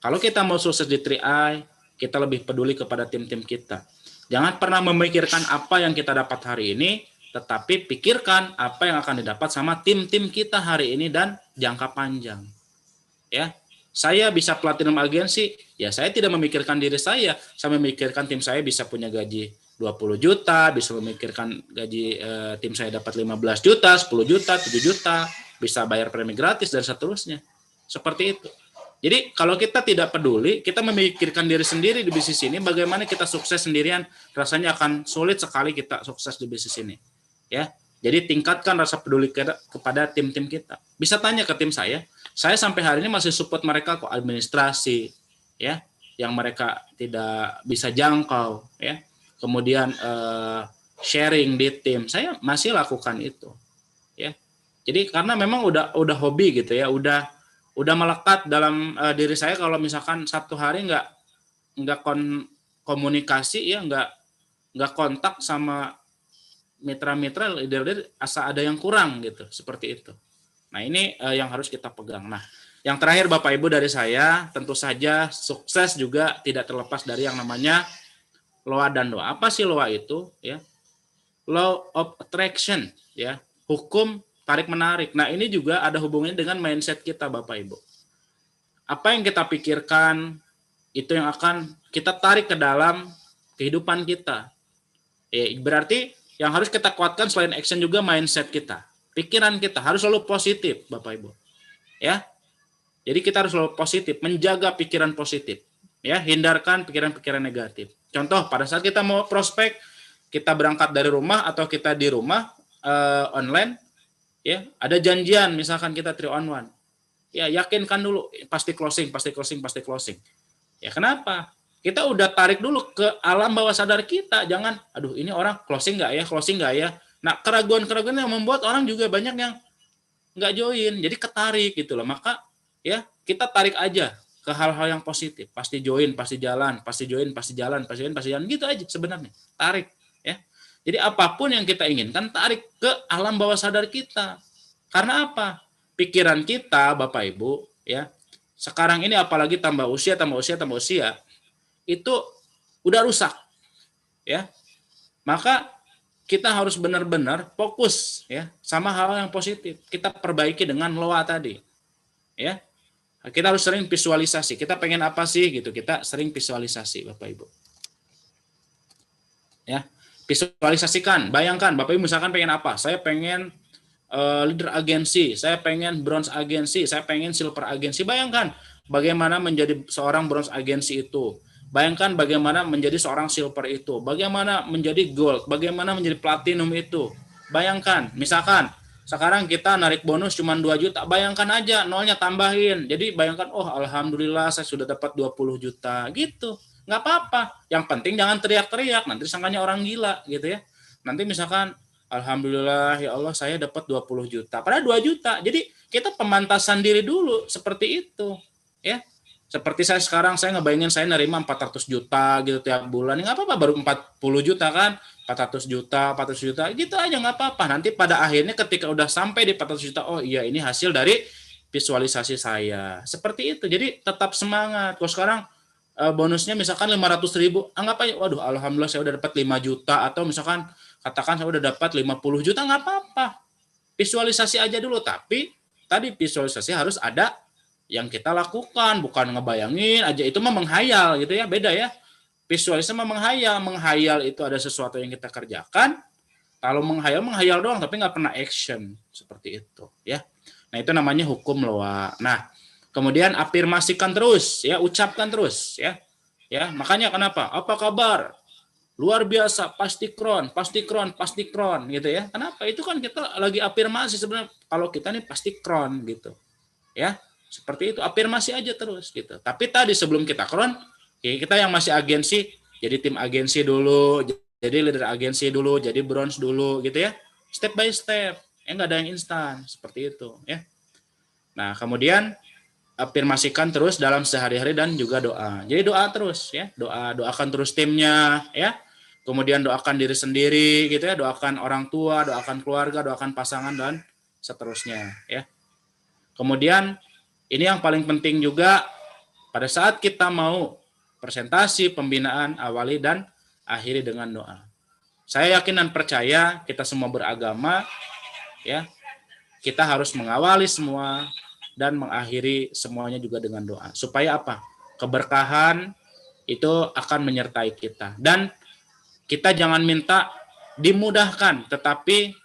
Kalau kita mau sukses di 3i, kita lebih peduli kepada tim-tim kita. Jangan pernah memikirkan apa yang kita dapat hari ini, tetapi pikirkan apa yang akan didapat sama tim-tim kita hari ini dan jangka panjang. Ya, saya bisa platinum agensi, ya saya tidak memikirkan diri saya memikirkan tim saya bisa punya gaji 20 juta, bisa memikirkan gaji tim saya dapat 15 juta, 10 juta, 7 juta, bisa bayar premi gratis dan seterusnya. Seperti itu. Jadi kalau kita tidak peduli, kita memikirkan diri sendiri di bisnis ini, bagaimana kita sukses sendirian, rasanya akan sulit sekali kita sukses di bisnis ini. Ya, jadi tingkatkan rasa peduli kepada tim-tim kita. Bisa tanya ke tim saya sampai hari ini masih support mereka kok administrasi, ya, yang mereka tidak bisa jangkau, ya. Kemudian sharing di tim, saya masih lakukan itu, ya. Jadi karena memang udah hobi gitu ya, udah melekat dalam diri saya. Kalau misalkan satu hari nggak komunikasi ya, nggak kontak sama mitra-mitra leader asa ada yang kurang gitu, seperti itu. Nah ini yang harus kita pegang. Nah yang terakhir Bapak Ibu dari saya, tentu saja sukses juga tidak terlepas dari yang namanya LOA dan DOA. Apa sih LOA itu? Ya, Law of Attraction, ya, hukum tarik menarik. Nah ini juga ada hubungannya dengan mindset kita Bapak Ibu. Apa yang kita pikirkan itu yang akan kita tarik ke dalam kehidupan kita. Ya, berarti yang harus kita kuatkan selain action juga mindset kita. Pikiran kita harus selalu positif, Bapak Ibu. Ya. Jadi kita harus selalu positif, menjaga pikiran positif. Ya, hindarkan pikiran-pikiran negatif. Contoh, pada saat kita mau prospek, kita berangkat dari rumah atau kita di rumah online, ya, ada janjian misalkan kita 3-on-1. Ya, yakinkan dulu pasti closing. Ya, kenapa? Kita udah tarik dulu ke alam bawah sadar kita. Jangan, aduh ini orang closing nggak ya. Nah, keraguan-keraguan yang membuat orang juga banyak yang nggak join. Jadi ketarik gitu loh. Maka ya kita tarik aja ke hal-hal yang positif. Pasti join, pasti jalan. Gitu aja sebenarnya. Tarik. Ya. Jadi apapun yang kita inginkan, tarik ke alam bawah sadar kita. Karena apa? Pikiran kita, Bapak Ibu, ya sekarang ini apalagi tambah usia, itu udah rusak, ya. Maka kita harus benar-benar fokus, ya, sama hal yang positif. Kita perbaiki dengan LOA tadi, ya. Kita harus sering visualisasi. Kita pengen apa sih, gitu. Kita sering visualisasi, Bapak Ibu. Ya, visualisasikan, bayangkan Bapak Ibu misalkan pengen apa? Saya pengen leader agensi, saya pengen bronze agensi, saya pengen silver agensi. Bayangkan bagaimana menjadi seorang bronze agensi itu. Bayangkan bagaimana menjadi seorang silver itu. Bagaimana menjadi gold, bagaimana menjadi platinum itu. Bayangkan, misalkan sekarang kita narik bonus cuma 2 juta, bayangkan aja nolnya tambahin. Jadi bayangkan, oh alhamdulillah saya sudah dapat 20 juta gitu. Nggak apa-apa. Yang penting jangan teriak-teriak, nanti disangkanya orang gila gitu ya. Nanti misalkan alhamdulillah ya Allah saya dapat 20 juta. Padahal 2 juta. Jadi kita pemantasan diri dulu seperti itu, ya. Seperti saya sekarang saya ngebayangin saya nerima 400 juta gitu tiap bulan. Nggak apa-apa, baru 40 juta kan. 400 juta, 400 juta, gitu aja nggak apa-apa. Nanti pada akhirnya ketika udah sampai di 400 juta, oh iya ini hasil dari visualisasi saya. Seperti itu. Jadi tetap semangat. Kalau sekarang bonusnya misalkan 500.000, anggap aja, waduh alhamdulillah saya udah dapat 5 juta, atau misalkan katakan saya udah dapat 50 juta, nggak apa-apa. Visualisasi aja dulu, tapi tadi visualisasi harus ada yang kita lakukan, bukan ngebayangin aja, itu mah menghayal gitu ya, beda ya. Visualisasi mah menghayal itu ada sesuatu yang kita kerjakan. Kalau menghayal doang, tapi nggak pernah action, seperti itu ya. Nah itu namanya hukum loa. Nah kemudian afirmasikan terus, ya, ucapkan terus, ya. Ya, makanya kenapa? Apa kabar? Luar biasa, pasti kron, gitu ya. Kenapa? Itu kan kita lagi afirmasi sebenarnya. Kalau kita nih pasti kron gitu, ya. Seperti itu, afirmasi aja terus gitu. Tapi tadi sebelum kita kron, ya kita yang masih agensi, jadi tim agensi dulu, jadi leader agensi dulu, jadi bronze dulu, gitu ya. Step by step, nggak ada yang instan, seperti itu, ya. Nah, kemudian afirmasikan terus dalam sehari-hari dan juga doa. Jadi doa terus ya, doakan terus timnya ya. Kemudian doakan diri sendiri gitu ya, doakan orang tua, doakan keluarga, doakan pasangan dan seterusnya ya. Kemudian ini yang paling penting juga pada saat kita mau presentasi, pembinaan awali dan akhiri dengan doa. Saya yakin dan percaya kita semua beragama ya. Kita harus mengawali semua dan mengakhiri semuanya juga dengan doa. Supaya apa? Keberkahan itu akan menyertai kita. Dan kita jangan minta dimudahkan, tetapi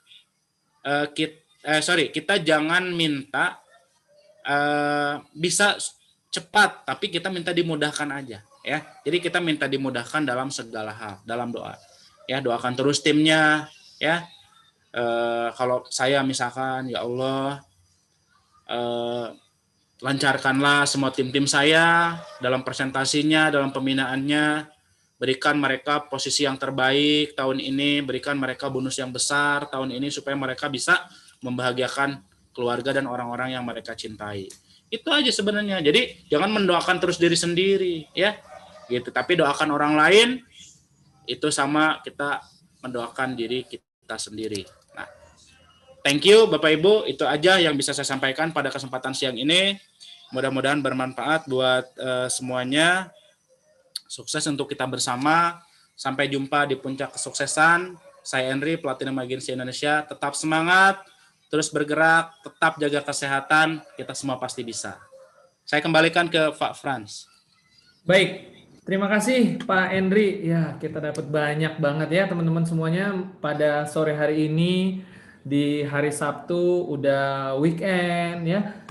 kita jangan minta bisa cepat, tapi kita minta dimudahkan aja. Ya, jadi kita minta dimudahkan dalam segala hal, dalam doa. Ya, doakan terus timnya. Ya, kalau saya misalkan, ya Allah, lancarkanlah semua tim-tim saya dalam presentasinya, dalam pembinaannya, berikan mereka posisi yang terbaik tahun ini, berikan mereka bonus yang besar tahun ini supaya mereka bisa membahagiakan keluarga dan orang-orang yang mereka cintai. Itu aja sebenarnya. Jadi jangan mendoakan terus diri sendiri ya. Gitu. Tapi doakan orang lain itu sama kita mendoakan diri kita sendiri. Thank you Bapak Ibu, itu aja yang bisa saya sampaikan pada kesempatan siang ini. Mudah-mudahan bermanfaat buat semuanya. Sukses untuk kita bersama. Sampai jumpa di puncak kesuksesan. Saya Henry, Platinum Agency Indonesia. Tetap semangat, terus bergerak, tetap jaga kesehatan. Kita semua pasti bisa. Saya kembalikan ke Pak Frans. Baik, terima kasih Pak Henry. Ya, kita dapat banyak banget ya teman-teman semuanya pada sore hari ini. Di hari Sabtu udah weekend ya,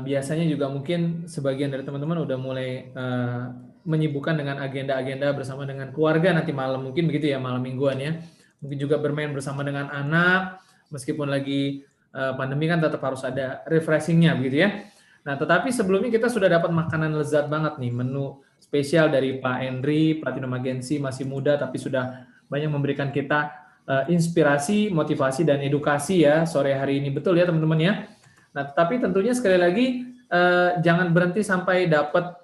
biasanya juga mungkin sebagian dari teman-teman udah mulai menyibukkan dengan agenda-agenda bersama dengan keluarga nanti malam, mungkin begitu ya, malam mingguan ya. Mungkin juga bermain bersama dengan anak, meskipun lagi pandemi kan tetap harus ada refreshingnya begitu ya. Nah tetapi sebelumnya kita sudah dapat makanan lezat banget nih, menu spesial dari Pak Henry, Platinum Agency, masih muda tapi sudah banyak memberikan kita inspirasi, motivasi, dan edukasi ya sore hari ini. Betul ya teman-teman ya. Nah, tapi tentunya sekali lagi jangan berhenti sampai dapat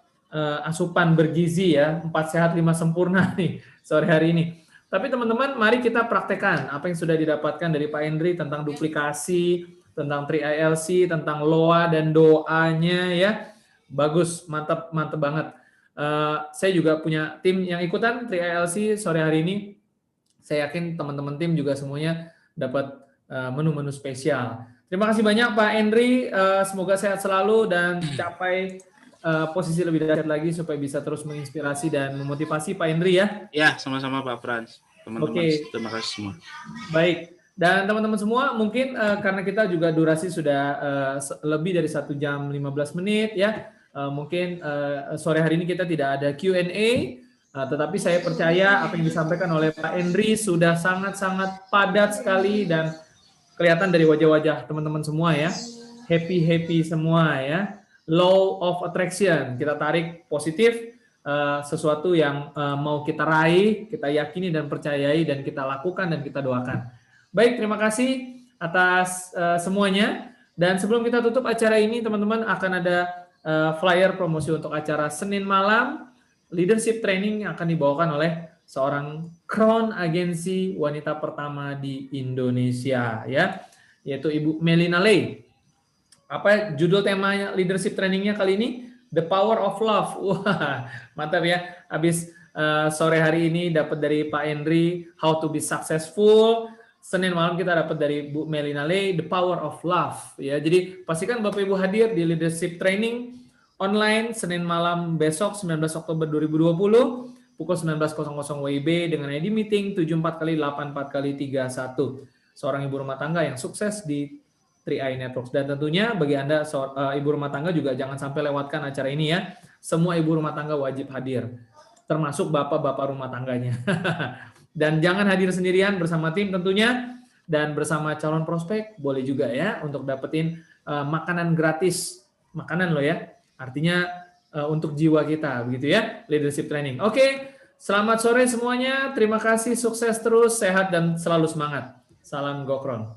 asupan bergizi ya, 4 sehat 5 sempurna nih sore hari ini. Tapi teman-teman mari kita praktekkan apa yang sudah didapatkan dari Pak Henry tentang duplikasi, tentang 3ILC, tentang LOA dan doanya ya. Bagus, mantap banget. Saya juga punya tim yang ikutan 3ILC sore hari ini. Saya yakin teman-teman tim juga semuanya dapat menu-menu spesial. Terima kasih banyak Pak Henry, semoga sehat selalu dan capai posisi lebih dahsyat lagi supaya bisa terus menginspirasi dan memotivasi Pak Henry ya. Ya, sama-sama Pak Frans. teman-teman. Oke. Terima kasih semua. Baik. Dan teman-teman semua, mungkin karena kita juga durasi sudah lebih dari 1 jam 15 menit ya, mungkin sore hari ini kita tidak ada Q&A, tetapi saya percaya apa yang disampaikan oleh Pak Henry sudah sangat-sangat padat sekali dan kelihatan dari wajah-wajah teman-teman semua ya, happy semua ya. Law of attraction, kita tarik positif, sesuatu yang mau kita raih, kita yakini dan percayai dan kita lakukan dan kita doakan. Baik, terima kasih atas semuanya. Dan sebelum kita tutup acara ini, teman-teman akan ada flyer promosi untuk acara Senin malam, leadership training yang akan dibawakan oleh seorang Crown agensi wanita pertama di Indonesia, ya, yaitu Ibu Melina Lei. Apa judul temanya leadership trainingnya kali ini? The Power of Love. Wah, mantap ya. Habis sore hari ini dapat dari Pak Henry How to be Successful. Senin malam kita dapat dari Bu Melina Lei The Power of Love. Ya, jadi pastikan Bapak Ibu hadir di leadership training online Senin malam besok 19 Oktober 2020 pukul 19.00 WIB dengan ID meeting 74x84x31. Seorang ibu rumah tangga yang sukses di 3i Networks. Dan tentunya bagi Anda ibu rumah tangga juga jangan sampai lewatkan acara ini ya. Semua ibu rumah tangga wajib hadir, termasuk bapak-bapak rumah tangganya. Dan jangan hadir sendirian, bersama tim tentunya, dan bersama calon prospek boleh juga ya untuk dapetin makanan gratis. Makanan loh ya, artinya untuk jiwa kita, begitu ya, leadership training. Oke, selamat sore semuanya, terima kasih, sukses terus, sehat dan selalu semangat. Salam Gokron.